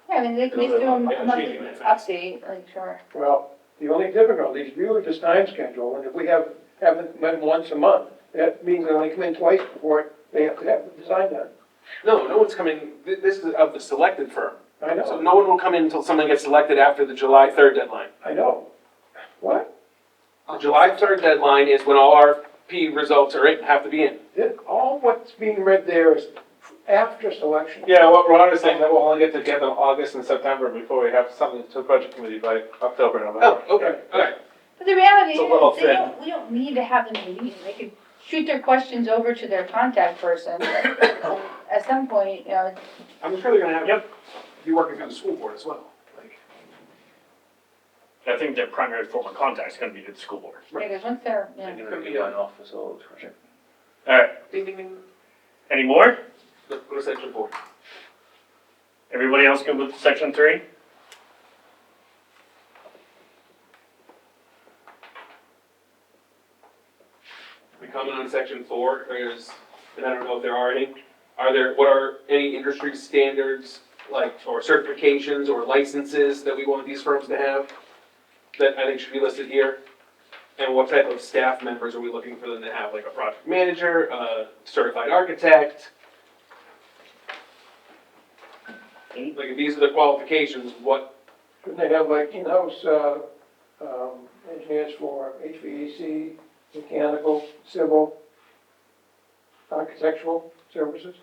Yeah, I mean, they do a Yeah, monthly changing that fast. update, like, sure. Well, The only difficulty is really this time schedule, and if we have them in once a month, that means they only come in twice before they have to have the design done. No, no one's coming, this is of the selected firm. I So know, no one will come in until someone gets selected after the July 3rd deadline. I know. What? The July 3rd deadline is when all RFP results are in, have to be in. All what's being read there is after selection. Yeah, what Ron is saying, that we'll only get together in August and September before we have something to the budget committee by October, November. Oh, okay, okay. But the reality It's a little is, thin. we don't need to have them in a meeting, they could shoot their questions over to their contact person. And at some point, you know, I'm sure they're gonna have, Yep. be working through the school board as well. Like, I think their primary form of contact is gonna be to the school board. because once they're, you know. They're gonna be on office all the time. Alright, ding, ding, ding. any more? Go to section 4. Everybody else good with section 3? We comment on section 4, there's, and I don't know if there are any, what are any industry standards, like, or certifications or licenses that we want these firms to have? That I think should be listed here? And what type of staff members are we looking for them to have, like a project manager, a certified architect? Like, if these are the qualifications, what, Could they have like in-house, engineers for HVAC, mechanical, civil, architectural services?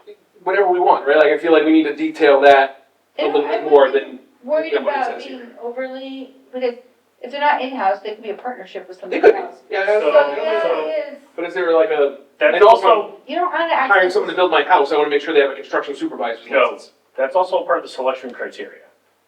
whatever we want, right? Like, I feel like we need to detail that a little bit more than, Worried than what it about says being here. overly, because if they're not in-house, they could be a partnership with They somebody could, else. yeah, So that's, the reality is, but is there like a, That's And also- also, you don't want to hiring actually. someone to build my house, I wanna make sure they have a construction supervisor's No. license. that's also part of the selection criteria.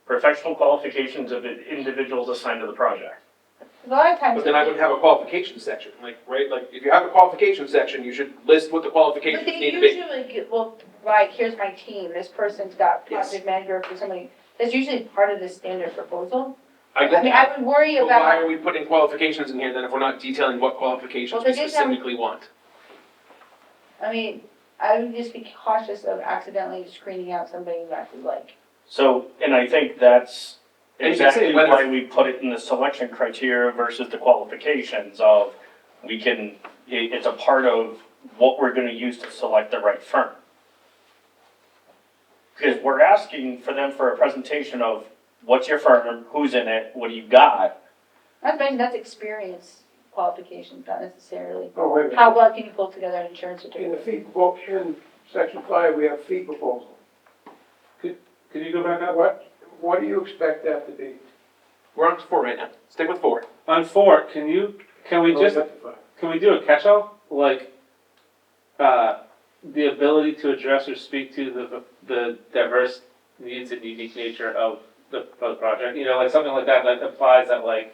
Professional qualifications of individuals assigned to the project. A lot of times. But then I would have a qualification section, like, right, like, if you have a qualification section, you should list what the But qualifications they need to be. usually get, well, right, here's my team, this person's got Yes. project manager for somebody, that's usually part of the standard proposal. I I get mean, that, I would worry but why about, are we putting qualifications in here then if we're not detailing what qualifications Well, we they did have- specifically want? I mean, I would just be cautious of accidentally screening out somebody you actually like. So, and I think that's And you can say exactly whether- why we put it in the selection criteria versus the qualifications of, it's a part of what we're gonna use to select the right firm. Because we're asking for them for a presentation of, what's your firm, who's in it, what do you got? Not to mention, that's experience qualifications, not necessarily, Oh, wait a minute. how well can you pull together an insurance In certificate? the fee, in section 5, we have fee proposal. Can you go back up? What do you expect that to be? We're on to 4 right now, stick with 4. On 4, can we just, can we do a catch-all? Like, the ability to address or speak to the diverse needs and unique nature of the project? You know, like something like that, that implies that like,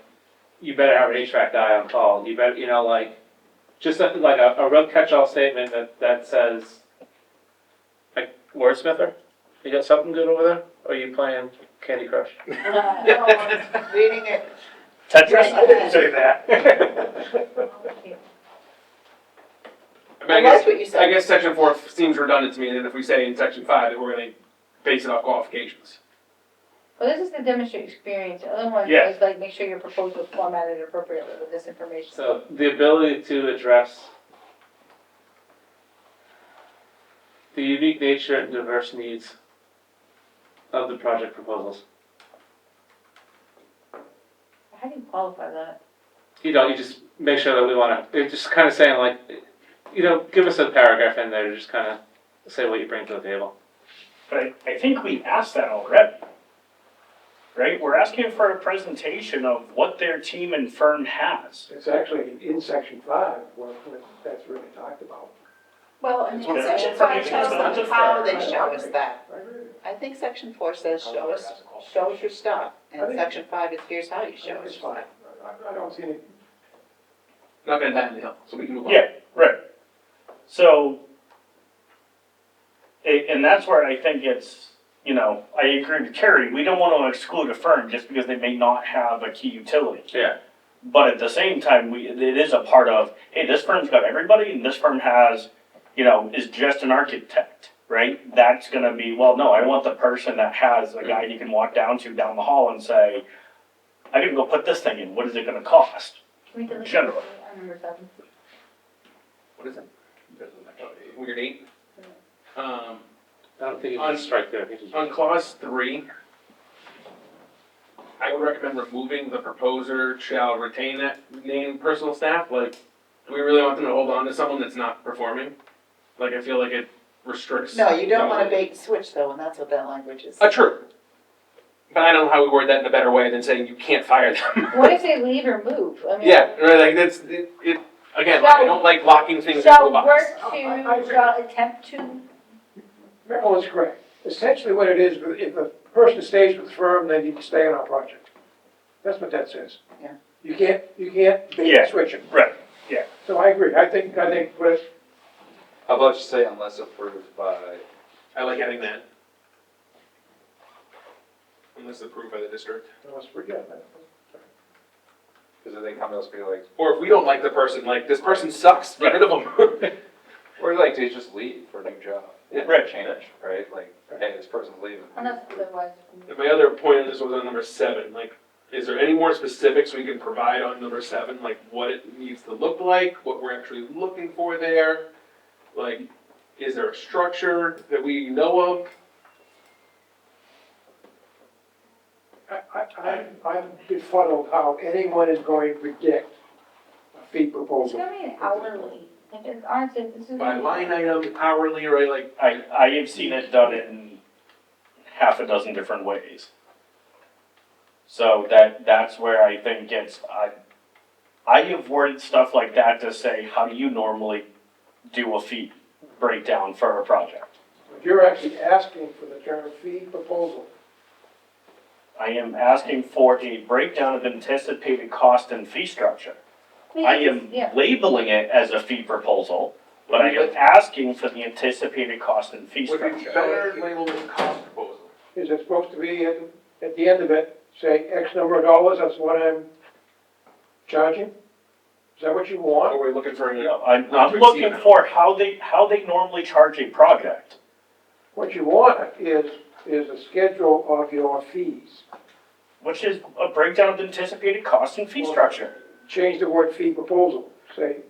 you better have an HVAC guy on call, you better, you know, like, just like a real catch-all statement that says, like, wordsmither, you got something good over there? Or are you playing Candy Crush? No, I'm reading it. Tetris, I didn't say that. I mean, I like what you said. I guess section 4 seems redundant to me, and then if we say in section 5 that we're gonna base it off qualifications. Well, this is the demonstrate experience, the other one Yeah. is like, make sure your proposal is formatted appropriately with this information. So the ability to address the unique nature and diverse needs of the project proposals. How do you qualify that? You know, you just make sure that we wanna, it's just kinda saying like, you know, give us a paragraph in there to just kinda say what you bring to the table. But I think we asked that already. Right? We're asking for a presentation of what their team and firm has. It's actually in section 5, where that's really talked about. Well, and Okay. section 5 tells That's them a how fair- they show us that. I agree. I think section 4 says show us your stuff, and section 5 is here's how you show It's us. fine. I don't see any, Not gonna die in the hill, so we can move on. Yeah, right. So, and that's where I think it's, you know, I agree with Terry, we don't want to exclude a firm just because they may not have a key utility. Yeah. But at the same time, it is a part of, hey, this firm's got everybody, and this firm has, you know, is just an architect, right? That's gonna be, well, no, I want the person that has a guy you can walk down to down the hall and say, I gotta go put this thing in, what is it gonna cost? Can we delete General. on number 7? What is it? Weird 8. I don't think you On- should strike there, I think you should. On clause 3, I would recommend removing the proposer shall retain that named personal staff. Like, do we really want them to hold on to someone that's not performing? Like, I feel like it restricts. No, you don't want to bait and switch though, and that's what that language is. True. But I don't know how we word that in a better way than saying you can't fire them. What if they leave or move? I mean, Yeah, right, like, that's, again, like, I don't like locking things into Shall a box. work to, shall attempt to, Marilyn's correct. Essentially what it is, if a person stays with the firm, they need to stay on our project. That's what that says. Yeah. You can't bait Yeah. and switch them. Right. So I agree. I think, but How about you say unless approved by, I like adding that. Unless approved by the district. let's forget that. because they come to us and be like, Or if we don't like the person, like, this person sucks, get rid of them. or like they just leave for a new job. Yeah. Right. Change, right? Like, hey, this person's leaving. unless otherwise. And my other point on this was on number 7, like, is there any more specifics we can provide on number 7? Like, what it needs to look like, what we're actually looking for there? Like, is there a structure that we know of? I'm befuddled how anyone is going to predict a fee It's proposal. gonna be an hourly, like, it's honestly, this is. By line item, hourly, right, like, I have seen it done in half a dozen different ways. So that's where I think I have worded stuff like that to say, how do you normally do a fee breakdown for a project? If you're actually asking for the term fee proposal, I am asking for a breakdown of anticipated cost and fee structure. I am Yeah, labeling it as a fee proposal, but I am asking for the anticipated cost and fee would be structure. better labeled as cost proposal. is it supposed to be at the end of it, say X number of dollars, that's what I'm charging? Is that what you want? Or we're looking for an. I'm not to looking exceed for how they normally charge a project. What you want is a schedule of your fees. Which is a breakdown of anticipated cost and fee structure. Change the word fee proposal. Say,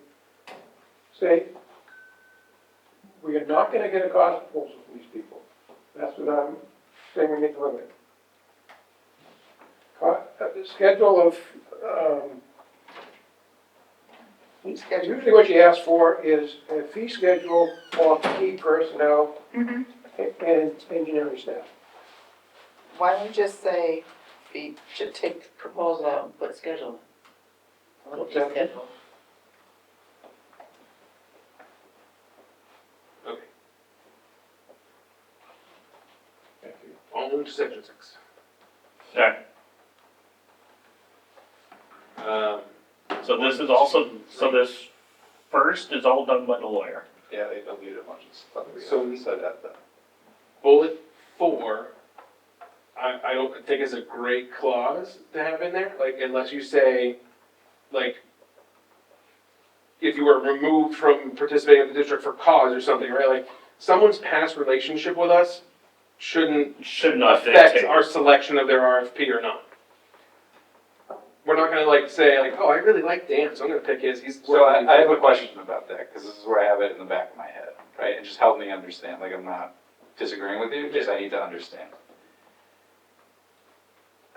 we are not gonna get a cost proposal from these people. That's what I'm saying we need to limit. Schedule of, Fee schedule. usually what you ask for is a fee schedule for key personnel Mhm. and engineering staff. Why don't we just say, fee, should take the proposal out and put schedule? What's that? Schedule. Okay. On to section 6. Okay. So this is also, so this first is all done by the lawyer. Yeah, they deleted a bunch of stuff. So- We said that though. Bullet 4, I don't think is a great clause to have in there, like, unless you say, like, if you were removed from participating in the district for cause or something, right? Like, someone's past relationship with us shouldn't Should not affect dictate. our selection of their RFP or not. We're not gonna like say like, oh, I really like Dan, so I'm gonna pick his, he's. So I have a question about that, because this is where I have it in the back of my head, right? And just help me understand, like I'm not disagreeing with you, just I need to understand.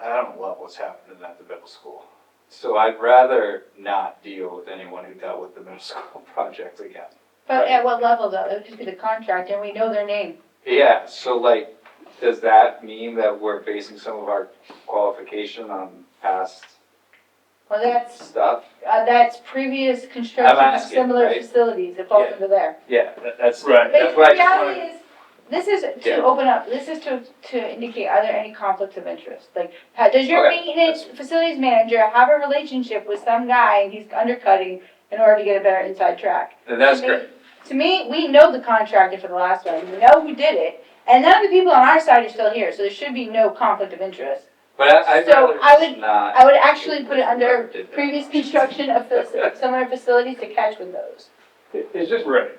I don't love what's happening at the middle school. So I'd rather not deal with anyone who dealt with the middle school project again. But at what level though? It would just be the contract and we know their name. Yeah, so like, does that mean that we're basing some of our qualification on past Well, stuff? that's previous construction of asking, similar right? facilities, it falls Yeah. under there. Yeah, that's, Right. But that's the what I just reality wanted. is, this is Yeah. to open up, this is to indicate, are there any conflicts of interest? Like, does your Okay. maintenance facilities manager have a relationship with some guy and he's undercutting in order to get a better inside track? Then that's To me- great. To me, we know the contractor for the last one, we know who did it, and none of the people on our side are still here, so there should be no conflict of interest. But I'd So rather I just would- not. I would actually put it under Whoever did that. previous construction of similar facilities to catch with those. Is this, Right.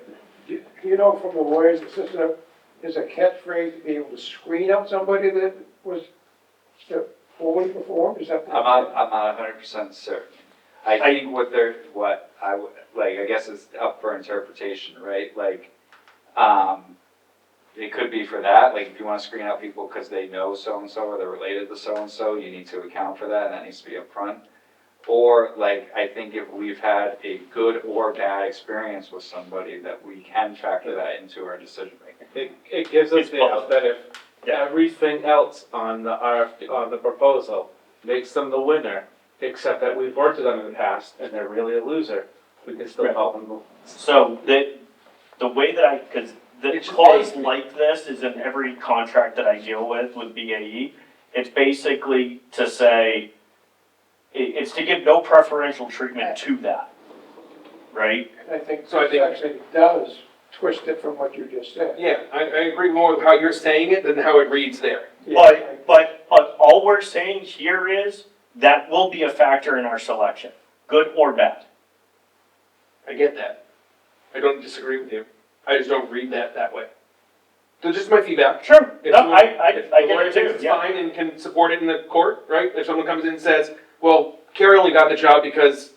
do you know from the lawyer's assistant, is a catchphrase to be able to screen out somebody that was fully performed, is that? I'm not 100% certain. I think what I would, like, I guess it's up for interpretation, right? Like, it could be for that, like, if you wanna screen out people because they know so-and-so or they're related to so-and-so, you need to account for that, and that needs to be upfront. Or, like, I think if we've had a good or bad experience with somebody, that we can factor that into our decision making. It gives us It's the out that if Yeah. everything else on the RFP, on the proposal makes them the winner, except that we've worked with them in the past and they're really a loser, we can still Right. help them. So the way that because the It's just clause vague. like this is in every contract that I deal with BAE. It's basically to say, it's to give no preferential treatment to that, right? I think So I this think- actually does twist it from what you just said. Yeah, I agree more with how you're saying it than how it reads there. But all we're saying here is that will be a factor in our selection, good or bad. I get that. I don't disagree with you. I just don't read that way. So just my feedback. Sure, If no, someone- I if get the lawyer it thinks too, it's yeah. fine and can support it in the court, right? If someone comes in and says, well, Carrie only got the job because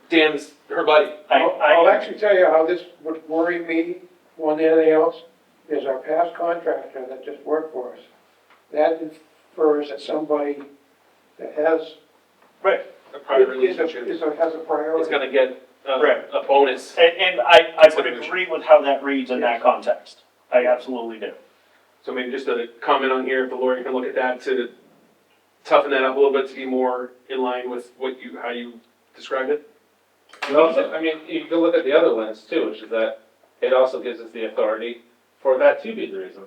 Dan's her buddy. I'll actually tell you how this would worry me more than anything else, is our past contractor that just worked for us. That infers that somebody that has, Right, A prior relationship. has a priority. Is gonna get Right. a bonus. and I would agree with how that reads in that context. I absolutely do. So maybe just a comment on here, if the lawyer can look at that to toughen that up a little bit to be more in line with how you described it. And also, I mean, you can look at the other lens too, which is that it also gives us the authority for that to be the reason.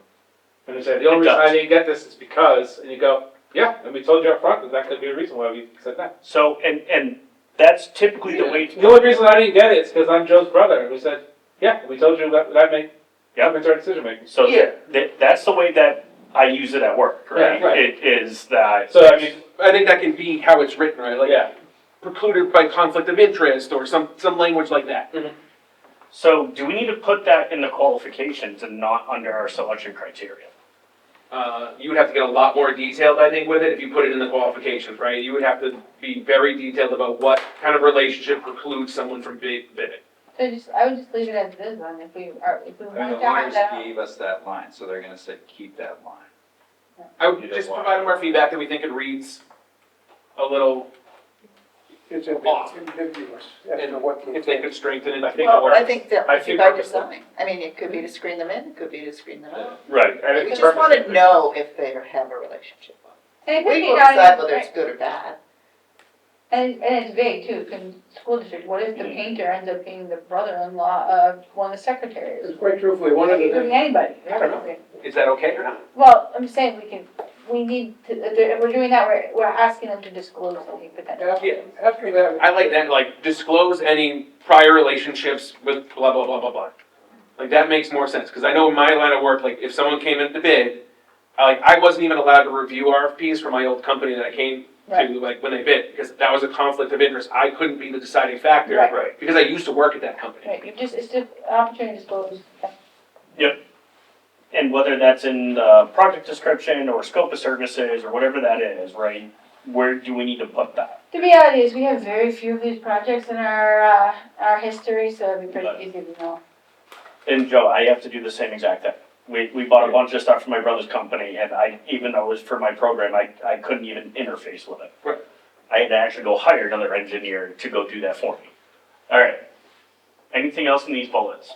And you say, the only It reason I does. didn't get this is because, and you go, yeah, and we told you up front that that could be a reason why we said that. So, and that's typically the way. The only reason I didn't get it is because I'm Joe's brother, and we said, yeah, we told you that make, Yeah. makes our decision making. So Yeah. that's the way that I use it at work, right? Yeah, right. It is that. So, I mean, I think that can be how it's written, right? Like yeah, precluded by conflict of interest or some language like that. So do we need to put that in the qualifications and not under our selection criteria? You would have to get a lot more detailed, I think, with it if you put it in the qualifications, right? You would have to be very detailed about what kind of relationship precludes someone from bidding. So I would just leave it as it is then, if we And the want to have lawyers that. gave us that line, so they're gonna say, keep that line. I would just provide them our feedback that we think it reads a little, It's Off. ambiguous as to what the. if they could strengthen it, I think it Well, I works. think that I might be think by purposely. design. I mean, it could be to screen them in, it could be to screen them out. Right. and We it's just want to purposely- know if they have a relationship. And it could We be will not decide even- whether it's good or bad. And it's vague too, can, school district, what if the painter ends up being the brother-in-law of one of the secretaries? It's quite truthfully, one of the It could be things, anybody. I don't know. Is that okay or not? Well, I'm saying we need to, if we're doing that, we're asking them to disclose any potential. asking that, I like that, like disclose any prior relationships with blah, blah, blah, blah, blah. Like that makes more sense, because I know in my line of work, like if someone came in to bid, I wasn't even allowed to review RFPs for my old company that I came Right. to, like when they bid, because that was a conflict of interest. I couldn't be the deciding factor. Right. Because I used to work at that company. Right, it's just an opportunity to disclose. And whether that's in the project description or scope of services or whatever that is, right? Where do we need to put that? The reality is, we have very few of these projects in our history, so it'd be pretty easy to know. And Joe, I have to do the same exact thing. We bought a bunch of stuff from my brother's company, and even though it was for my program, I couldn't even interface with it. Right. I had to actually go hire another engineer to go do that for me. All right. Anything else in these bullets?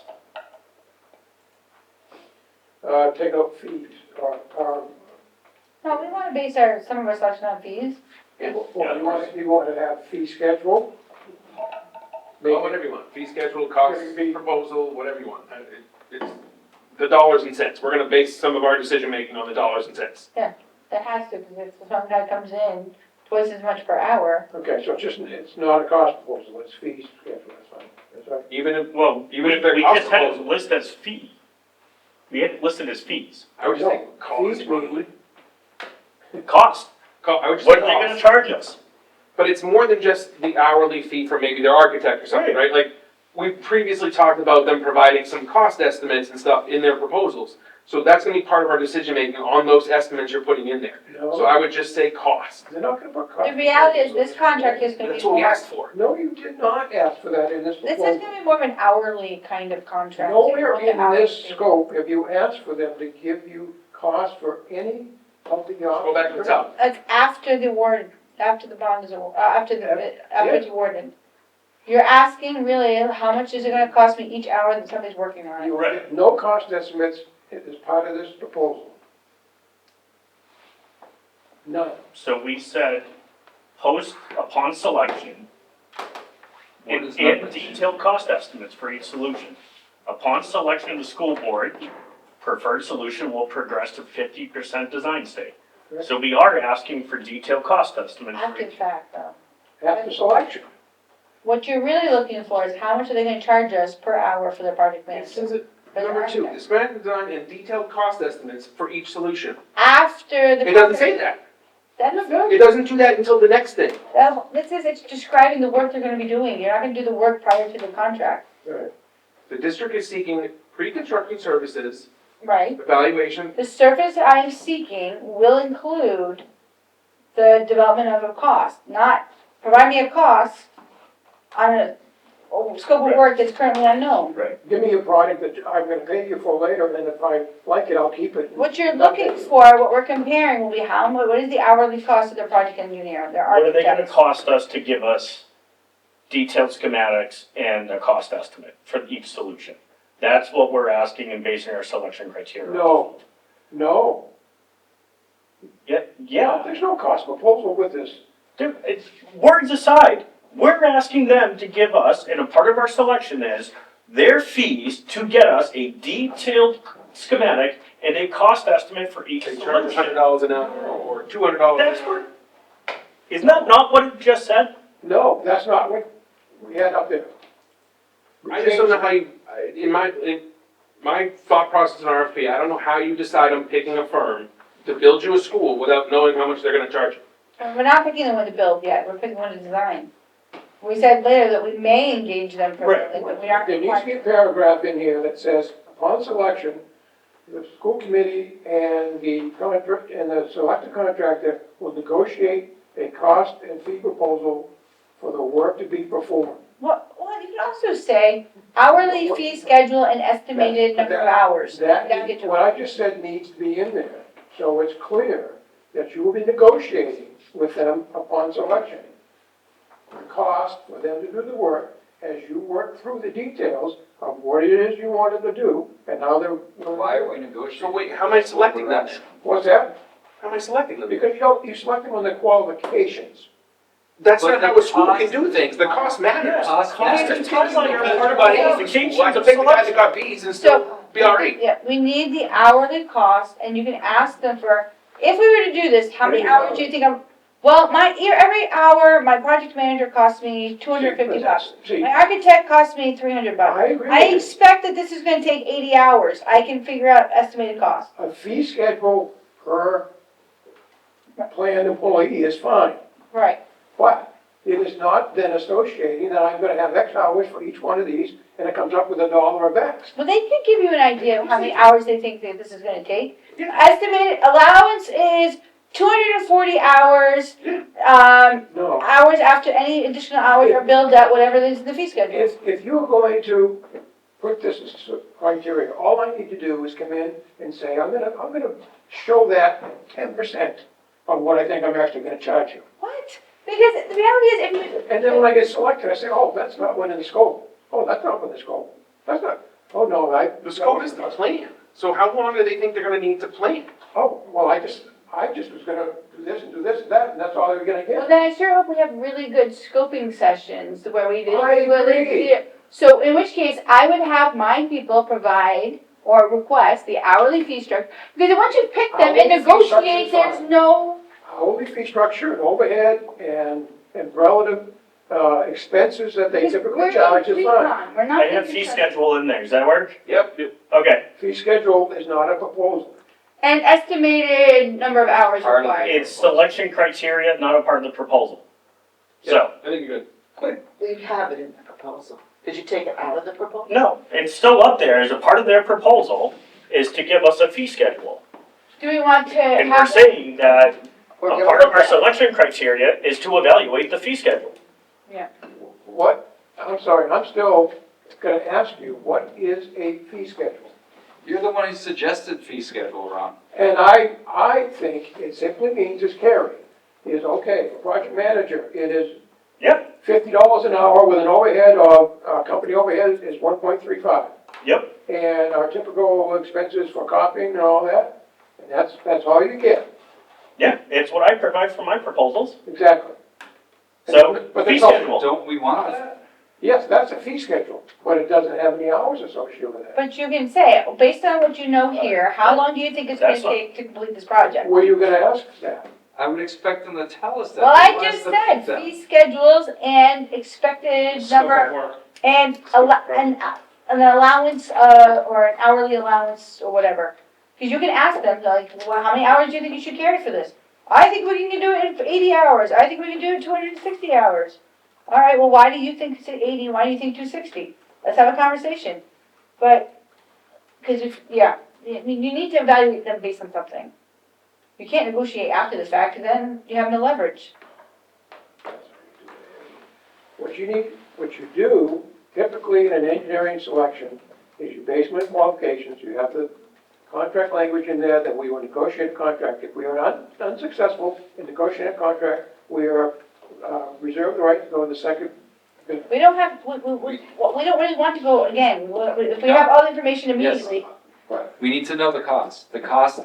take out fees, or, No, we wanna base some of our selection on fees. well, you want to have fee schedule? Maybe- Well, whatever you want, fee schedule, cost, Maybe- proposal, whatever you want. It's the dollars and cents. We're gonna base some of our decision-making on the dollars and cents. That has to, because if some guy comes in twice as much per hour, Okay, so it's not a cost proposal, it's fees schedule, that's fine, that's right. Even if, Well, Even if they're we cost just had it proposal. listed as fee. We had it listed as fees. I would just No, think cost, fees probably. Cost. I would just What say are they gonna cost. charge us? But it's more than just the hourly fee for maybe their architect or something, right? Like, we've previously talked about them providing some cost estimates and stuff in their proposals. So that's gonna be part of our decision making on those estimates you're putting in there. So I No, would just say cost. they're not gonna put cost. The reality is, this contract is gonna be That's what we more, asked for. No, you did not ask for that in this this proposal. is gonna be more of an hourly kind of contract. Nowhere What the in hourly this fee. scope have you asked for them to give you cost for any of the. Go back to the top. That's after the award, after the bond is awarded, after it's awarded. You're asking really, how much is it gonna cost me each hour that somebody's working on it? You get no cost estimates as part of this proposal. None. So we said, post upon selection, What is and that? detailed cost estimates for each solution. Upon selection of the school board, preferred solution will progress to 50% design state. So we are asking for detailed cost estimates for After the each. fact, though. After selection. What you're really looking for is how much are they gonna charge us per hour for their project It manager? says it, for the number 2, architect? the schematic design and detailed cost estimates for each solution. After the. It doesn't say that. That's, It doesn't do that until the next thing. this is, it's describing the work they're gonna be doing, you're not gonna do the work prior to the contract, Right. The district is seeking pre-construction services, right? evaluation. The service I am seeking will include the development of a cost, not provide me a cost on a scope of work that's currently unknown. Give me a product that I'm gonna pay you for later, and then if I like it, I'll keep it. What you're looking for, what we're comparing will be how much, what is the hourly cost of the project engineer, their What are they gonna architect? cost us to give us detailed schematics and a cost estimate for each solution? That's what we're asking and basing our selection criteria on. No, no. Yeah, There's no cost proposal with this. dude, it's, words aside, we're asking them to give us, and a part of our selection is their fees to get us a detailed schematic and a cost estimate for each They charge solution. $100 an hour or $200 That's an hour. what, isn't that not what it just said? No, that's not what we had up there. I just don't know how you, in my thought process in RFP, I don't know how you decide on picking a firm to build you a school without knowing how much they're gonna charge you. We're not picking the one to build yet, we're picking one to design. We said later that we may engage them for Right. building, but we aren't There needs to required. be a paragraph in here that says, upon selection, the school committee and the contract, and the selected contractor will negotiate a cost and fee proposal for the work to be performed. Well, you can also say hourly fee schedule and estimated number of hours. That, Gotta get to what I just said needs to be in there, so it's clear that you will be negotiating with them upon selection. The cost for them to do the work, as you work through the details of what it is you want them to do, and how they're. Why are we negotiating? So wait, how am I selecting them then? What's that? How am I selecting them? Because you select them on the qualifications. That's But not the how a school can cost- do things, the cost matters. Cost Cost matters. and timeline are part of But our qualifications. I can take the guy that got Bs and still be all right. Yeah, we need the hourly cost, and you can ask them for, if we were to do this, how many hours do you think well, every hour, my project manager costs me $250. See, My architect costs me $300. I agree I with you. expect that this is gonna take 80 hours, I can figure out estimated cost. A fee schedule per planned employee is fine, Right, but it is not then associating that I'm gonna have X hours for each one of these, and it comes up with $1 of X. well, they can give you an idea of how many hours they think that this is gonna take. Estimated allowance is 240 hours, No. hours after any additional hours are billed at whatever is in the fee schedule. If you're going to put this as criteria, all I need to do is come in and say, I'm gonna show that 10% of what I think I'm actually gonna charge you. What? Because the reality is, if you, And then when I get selected, I say, oh, that's not within the scope. Oh, that's not within the scope. That's not, oh, no, The scope is the plan. So how long do they think they're gonna need to plan? Oh, well, I just was gonna do this and do this and that, and that's all they're gonna well, get. then I sure hope we have really good scoping sessions where we do. I agree. So in which case, I would have my people provide or request the hourly fee structure, because once you pick them and Hourly fee structure negotiate, is there's fine. no, Hourly fee structure and overhead and relative expenses that they because typically we're charge doing is fine. pre-con, we're not. I have making fee sure- schedule in there, does that work? Yep. Okay, Fee schedule is not a proposal. And estimated number of hours Part of required. it's selection criteria, not a part of the proposal. So, I think you're good. We have it in the proposal. Did you take it out of the proposal? no, it's still up there as a part of their proposal. is to give us a fee schedule. Do we want to And we're have, saying that We're a gonna part of look our at it. selection criteria is to evaluate the fee schedule. What, I'm sorry, I'm still gonna ask you, what is a fee schedule? You're the one who suggested fee schedule, Ron. And I think it simply means, as Carrie, is, okay, project manager, it is Yep, $50 an hour with an overhead of, company overhead is 1.35. yep, And our typical expenses for copying and all that, and that's all you get, yeah, it's what I provide for my proposals. exactly. So, But fee that's all- schedule. Don't we want that? Yes, that's a fee schedule, but it doesn't have any hours associated with that. but you can say, based on what you know here, how long do you think it's gonna That's fine. take to complete this project? Were you gonna ask that? I would expect them to tell us that. Well, They I want us just to said pick them. fee schedules and expected number, and an allowance, or an hourly allowance or whatever. Cause you can ask them, like, well, how many hours do you think you should carry for this? I think we can do it in 80 hours, I think we can do it 260 hours. All right, well, why do you think it's 80, why do you think 260? Let's have a conversation. But, cause if, yeah, you need to evaluate them based on something. You can't negotiate after the fact, cause then you have no leverage. What you do typically in an engineering selection is you base them in qualifications, you have the contract language in there that we will negotiate a contract. If we are unsuccessful in negotiating a contract, we are reserve the right to go in the second. We don't have, we don't really want to go again. If we have all the information immediately, We need to know the cost. The cost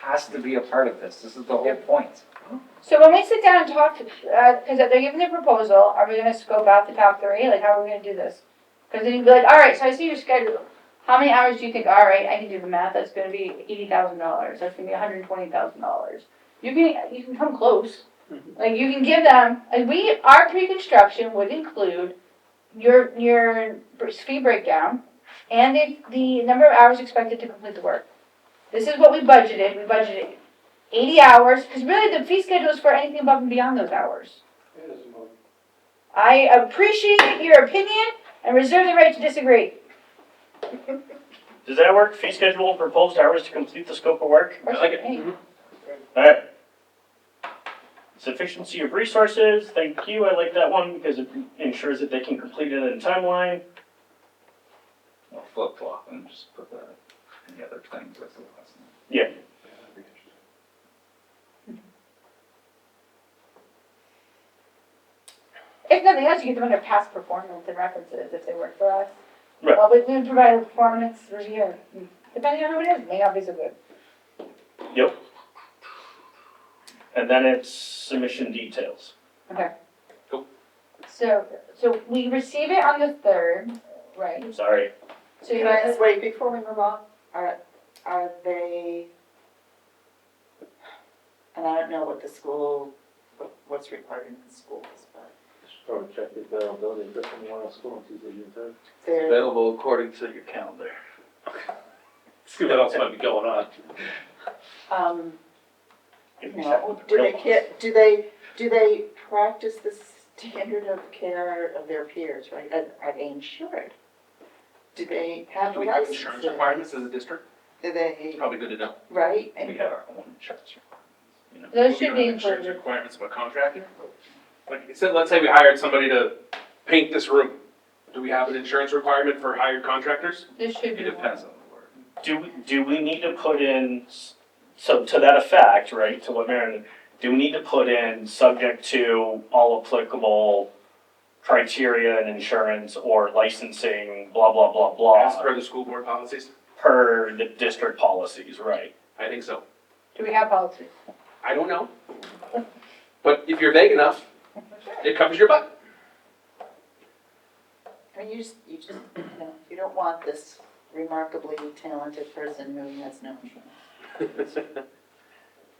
has to be a part of this. This is the whole point. so when we sit down and talk, cause they're giving the proposal, are we gonna scope out the top three? Like, how are we gonna do this? Cause then you'd be like, all right, so I see your schedule. How many hours do you think? All right, I can do the math. That's gonna be $80,000. That's gonna be $120,000. You can come close. Like, you can give them, our pre-construction would include your fee breakdown and the number of hours expected to complete the work. This is what we budgeted. We budgeted 80 hours, because really the fee schedule is for anything above and beyond those hours. I appreciate your opinion and reserve the right to disagree. Does that work? Fee schedule and proposed hours to complete the scope of work? I like it. Hey, Alright. Sufficiency of resources, thank you, I like that one, because it ensures that they can complete it in a timeline. I'll flip flop and just put that in the other things. That's the last one. Yeah. If nothing else, you get them under past performance and references if they work for us. Right. Well, we would provide a performance review, depending on who it is, it may not be so good. Yep. And then it's submission details. So we receive it on the 3rd, right? Sorry. So you Can I guys, just wait before we move on? Are they, and I don't know what the school, what's required in the schools, but Or check the availability of different one of school on Tuesday, June 3rd. they're, Available according to your calendar. See what else might be going on. no, do they practice the standard of care of their peers, right? Are they insured? Do they have Do we have licenses? insurance requirements as a district? Do they, Probably good to know. right? We And have our own insurance. You know. those Do we should be have insurance included. requirements of a contractor? Like, let's say we hired somebody to paint this room. Do we have an insurance requirement for hired contractors? This should It be. depends on the work. Do we need to put in, so to that effect, right, to what Marion, do we need to put in subject to all applicable criteria and insurance or licensing, blah, blah, blah, As blah, per the school board policies? per the district policies, right? I think so. Do we have policies? I don't know. But if you're vague enough, it covers your butt. I mean, you you don't want this remarkably talented person who has no insurance.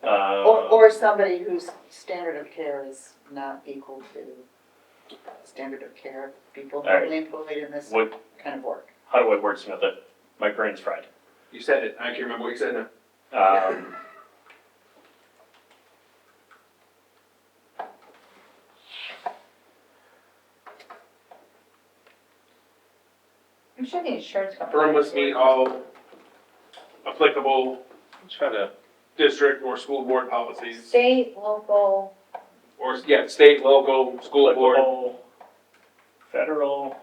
Or somebody whose standard of care is not equal to standard of care of people All right. normally employed in this What, kind of work. how do I wordsmith it? My brain's fried. You said it. I can't remember what you said now. I'm sure the insurance company. Firm must meet all applicable Try to, district or school board policies, State, local, or, yeah, state, local, school board. Applicable, federal,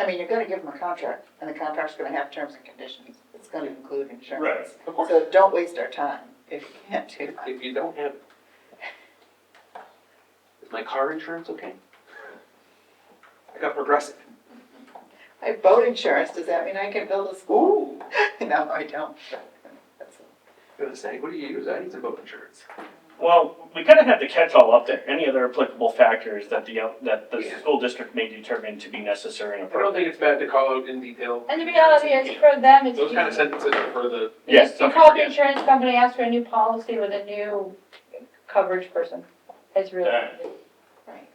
I mean, you're gonna give them a contract, and the contract's gonna have terms and conditions. It's gonna include insurance. Right, of course. So don't waste our time if you can't do that. If you don't have. Is my car insurance okay? I got Progressive. I have boat insurance, does that mean I can build a school? Ooh, No, I don't. That's- I was gonna say, what do you use? I need some boat insurance. well, we kind of have the catch-all up there, any other applicable factors that the Yeah. school district may determine to be necessary and I don't appropriate. think it's bad to call out in detail. and the reality is for them, it's Those kind of easy. sentences are for the. You Yes, just, you call the insurance company, ask for a new policy with a new coverage person. It's really, Yeah. Right.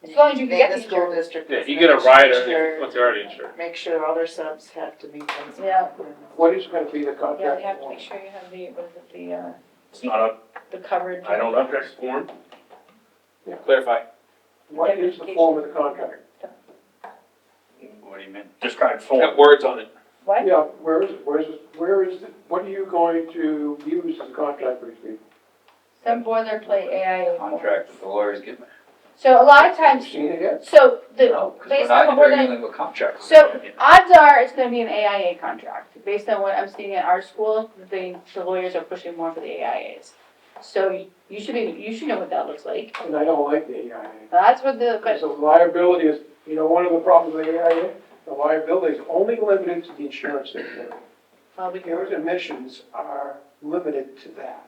as long as you can get Name the the school insurance. district. yeah, you get a Make rider sure- once you're already insured. Make sure all their subs have to meet those. Yeah. What is gonna be the Yeah, contract? you have to make sure you have the, what is it, It's not the coverage. I don't know. Contract form. Yeah. Clarify. What is the form of the contract? What do you mean? described Got form. words on it. What? Yeah, where is it, where is it, what are you going to use as a contract for these people? Some boilerplate AIA. Contract that the lawyers give me. So a lot of Have you times, seen it yet? so the, No, because we're based on not what we're dealing with contracts. So odds are it's gonna be an AIA contract, based on what I'm seeing at our school, the lawyers are pushing more for the AIAs. So you should know what that looks like. And I don't like the AIA. That's what the, Because but, the liability is, you know, one of the problems with the AIA, the liability is only limited to the insurance they carry. well, we can, Your emissions are limited to that.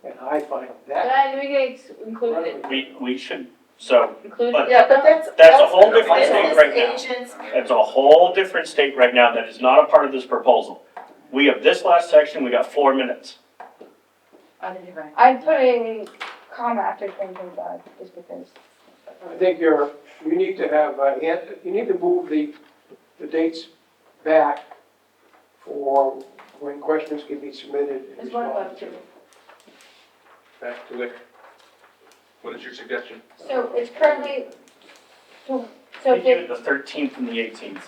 And I find but that I, we get included, We should, so, included. Yeah, but that's. That's a whole different business state right now. agents. it's a whole different state right now that is not a part of this proposal. We have this last section, we got 4 minutes. I put a comma after 2025, just because. I think you need to have, you need to move the dates back for when questions can be submitted and It's one of responded them to. too. Back to it. What is your suggestion? So it's currently, so We if give it, it the 13th and the 18th.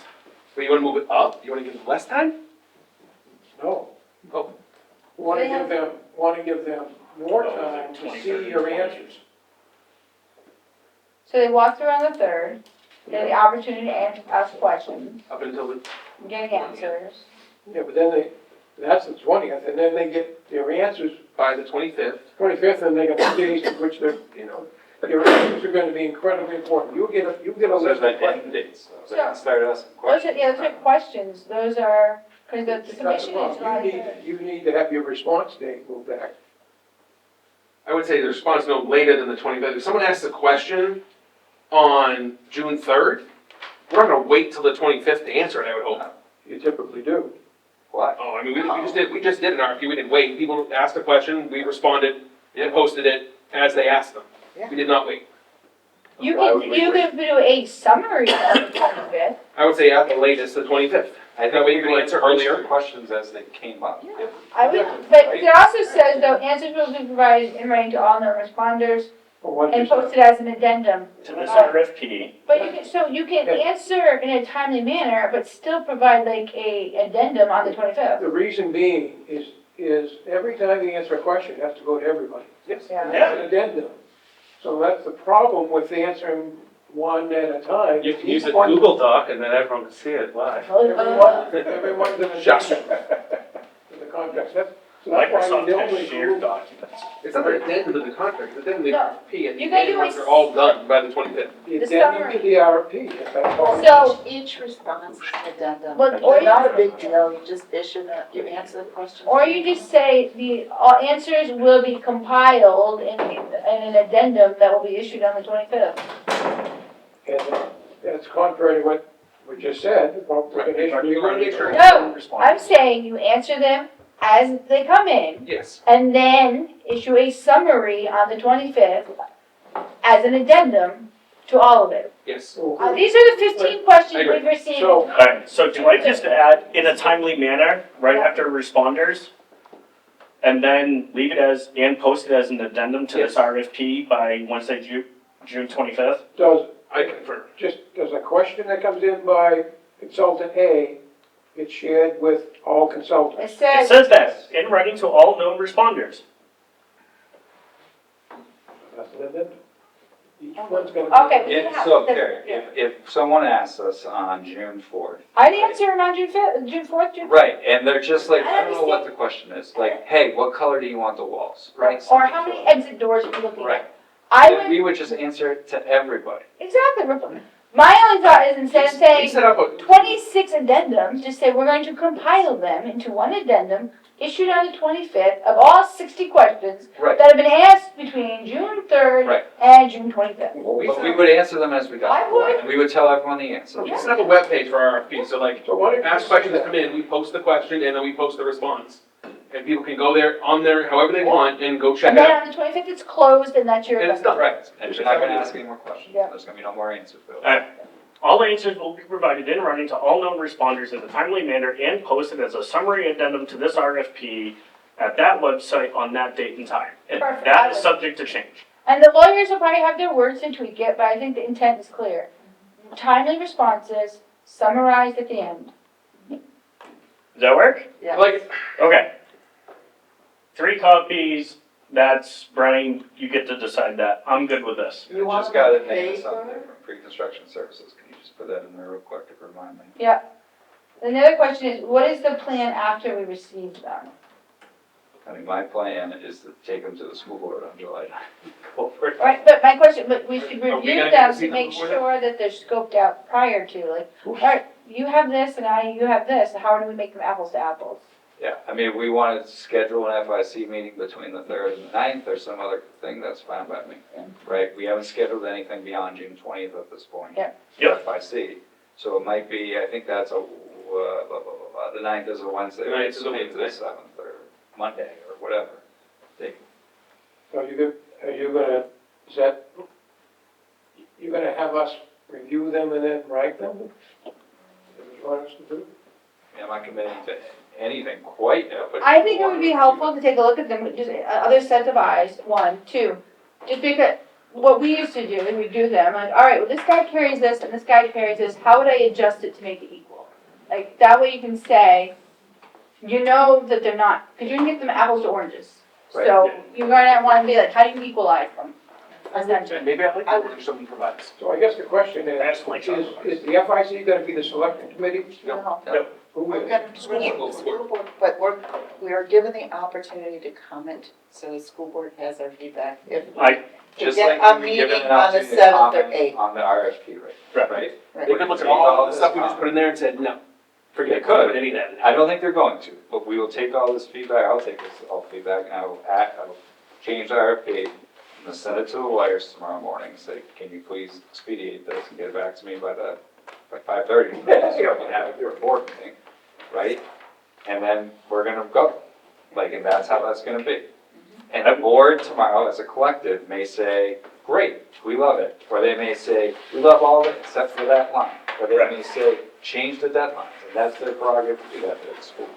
Well, you wanna move it up? You wanna give them less time? No. Oh. Want They to have- give them more time to see your answers. so they walk through on the 3rd, they have the opportunity to ask questions, Up until the, get answers. Yeah, but then that's the 20th, and then they get their answers by the 25th, 25th, and they got 2 days in which they're, you know. your answers are gonna be incredibly important. You get a Those are list the of questions. end dates, so they can start asking Those questions. are, yeah, those are questions, those are, because the That's the submission is problem. You need to have your response date moved back. I would say the response no later than the 25th. If someone asks a question on June 3rd, we're not gonna wait till the 25th to answer it, I would hope. You typically do. Why? Oh, I mean, we just did an RFQ, we didn't wait. People asked a question, we responded, and posted it as they asked them. Yeah. We did not wait. You Why can, would we you wait? can do a summary of the 25th. I would say at the latest, the 25th. I That think way we you can would answer post earlier. the questions as they came up. I would, but it also says though, answers will be provided in writing to all non-responders Or what and is posted as an addendum. To this RFP, But you can, so you can answer in a timely manner, but still provide like a addendum on the 25th. The reason being is every time you answer a question, it has to go to everybody. Yes. Yeah. That's an addendum. So that's the problem with answering one at a time. You can use a Each one- Google Doc and then everyone can see it live. Everyone's an Just- addendum to the contract. So that's why Microsoft we don't has shared documents. It's not an addendum to the contract, it's an addendum to the No. RFP, and the You gotta do addendums a are all done by the 25th. The The addendum summary. to the RFP, if that's all. So, Each response is an addendum. But- or It's you- not a big deal, you just issue that, you answer the question. or you just say the answers will be compiled in an addendum that will be issued on the 25th. And that's contrary to what we just said, about the Right. issue. You wanna make sure- No, I'm saying you answer them as they come in, Yes. and then issue a summary on the 25th as an addendum to all of it. Yes. These are the 15 questions I agree. we've received. So- Alright, so do I just add in a timely manner, right after responders? And then leave it as, and post it as an addendum to this Yes. RFP by Wednesday, June 25th? Does, I confirm. does a question that comes in by consultant A get shared with all It consultants. It says, says that, in writing to all known responders. That's an amendment. Each one's gonna be. Okay. It's so, Terry, if someone asks us on June 4th. I'd answer them on June 5th, June 4th, June 5th. Right, and they're just like, I I don't know what the question is, like, hey, what color do you want the walls, right? Or how many exit doors are we looking Right. at? I And would, we would just answer it to everybody. exactly, my only thought is instead of We saying set up a, 26 addendums, just say we're going to compile them into one addendum issued on the 25th of all 60 questions Right. that have been asked between June 3rd Right. and June 25th. But we would answer them as we got. I would. And we would tell everyone the answer. we set up a webpage for our RFP, so like, So why don't you ask questions that come in, we post the question, and then we post the response. And people can go there, on there, however they want, and go check And it then out. on the 25th, it's closed and that's your. And it's done. Right, and you're not gonna ask any more questions, Yeah. there's gonna be no more answers, Bill. All answers will be provided in writing to all known responders in a timely manner and posted as a summary addendum to this RFP at that website on that date and time. And Perfect. that is subject to change. And the lawyers will probably have their words to tweak it, but I think the intent is clear. Timely responses, summarized at the end. Does that work? Yeah. Like, Okay. 3 copies, that's, Brian, you get to decide that. I'm good with this. You want Just gotta them name paper? something different, pre-construction services, can you just put that in there real quick to remind me? And the other question is, what is the plan after we receive them? I mean, my plan is to take them to the school board on July 9th. Go for it. Right, but my question, but we should Are we review gonna them see to them make before that? sure that they're scoped out prior to, like, alright, you have this and you have this, how do we make them apples to apples? Yeah, I mean, if we want to schedule an FIC meeting between the 3rd and the 9th or some other thing, that's fine by me. Right, we haven't scheduled anything beyond June 20th at this point. Yep. Yep. FIC, so it might be, I think that's the 9th is a Wednesday. The 9th is a so maybe Wednesday. the 7th or Monday or whatever. So are you gonna, is that, you gonna have us review them and then rank them? Is that what you want us to do? Am I committing to anything quite yet? But I think it would be helpful to take a look at them, just other sets of eyes, 1, 2, just because, what we used to do, is we do them, like, alright, well, this guy carries this and this guy carries this, how would I adjust it to make it equal? Like, that way you can say, you know that they're not, because you can get them apples to oranges. So, you're gonna wanna be like, how do you equalize them? Essentially. maybe I'd like to, if someone provides. So I guess the question That's my is the FIC gonna be the selection committee? No. Who We're is? gonna, the school board, but we are given the opportunity to comment, so the school board has our feedback. If I, to Just get like a we given meeting an on the opportunity to 7th or comment 8th. on the RFP, Right. right? Right. They could look at all the stuff we just put in there and said, no, forget They could. put any of that in there. I don't think they're going to, but we will take all this feedback, I'll take this all feedback, and I will change the RFP, and send it to the lawyers tomorrow morning, and say, can you please expedite this and get it back to me by 5:30, so I can have it for a board meeting, right? And then we're gonna go, like, and that's how that's gonna be. And the board tomorrow, as a collective, may say, great, we love it, or they may say, we love all of it except for that line, or they may say, change the deadlines, and that's their prerogative to do that to the school.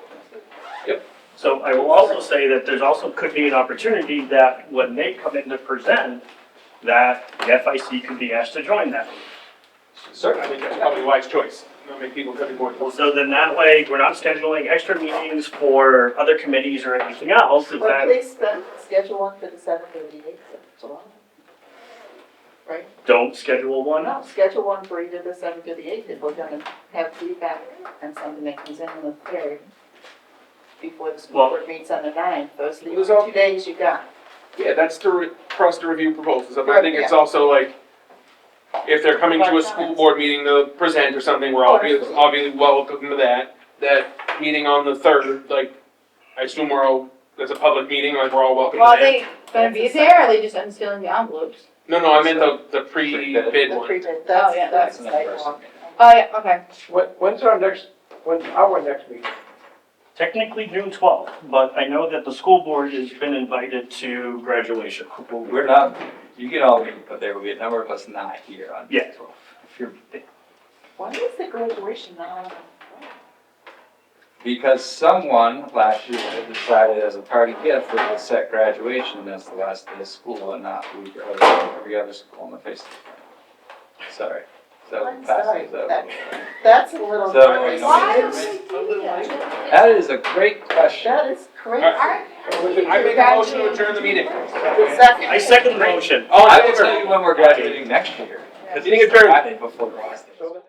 so I will also say that there's also could be an opportunity that when they come in to present, that the FIC could be asked to join that. I Certainly. think that's probably a wise choice, not make people come more close. So then that way, we're not scheduling extra meetings for other committees or anything else, is Well, that please schedule one for the 7th or the 8th, July. Right? don't schedule one. No, schedule one for either the 7th or the 8th if we're gonna have feedback and something that comes in on the 3rd before the school Well- board meets on the 9th. Those are the There's only all- 2 days you got. Yeah, that's for us to review proposals, but I think it's also like, if they're coming to a school board meeting to present or something, we're obviously welcome to that. That meeting on the 3rd, like, I assume we're all, that's a public meeting, like, we're all welcome to Well, that. they gonna be there, or are they just unsealing the envelopes? No, I meant the pre-bid The one. pre-bid, Oh, yeah, that's That's an the in-person sidewalk. meeting. Oh, yeah, okay. When's our next meeting? Technically June 12th, but I know that the school board has been invited to graduation. Well, we're not, you can all meet, but there will be a number of us not here on Yeah. 12. If you're, When is the graduation now? because someone last year had decided as a party gift that would set graduation as the last day of school and not leave every other school on the face of the planet. Sorry. So I'm fast sorry, as that. that's a little So, crazy. Why would we do that? That is a great question. That is crazy. I make a motion to adjourn the meeting. Second. I second the motion. All I in will tell favor? you when we're graduating next year. 'cause Meeting it's adjourned. Friday before graduation. So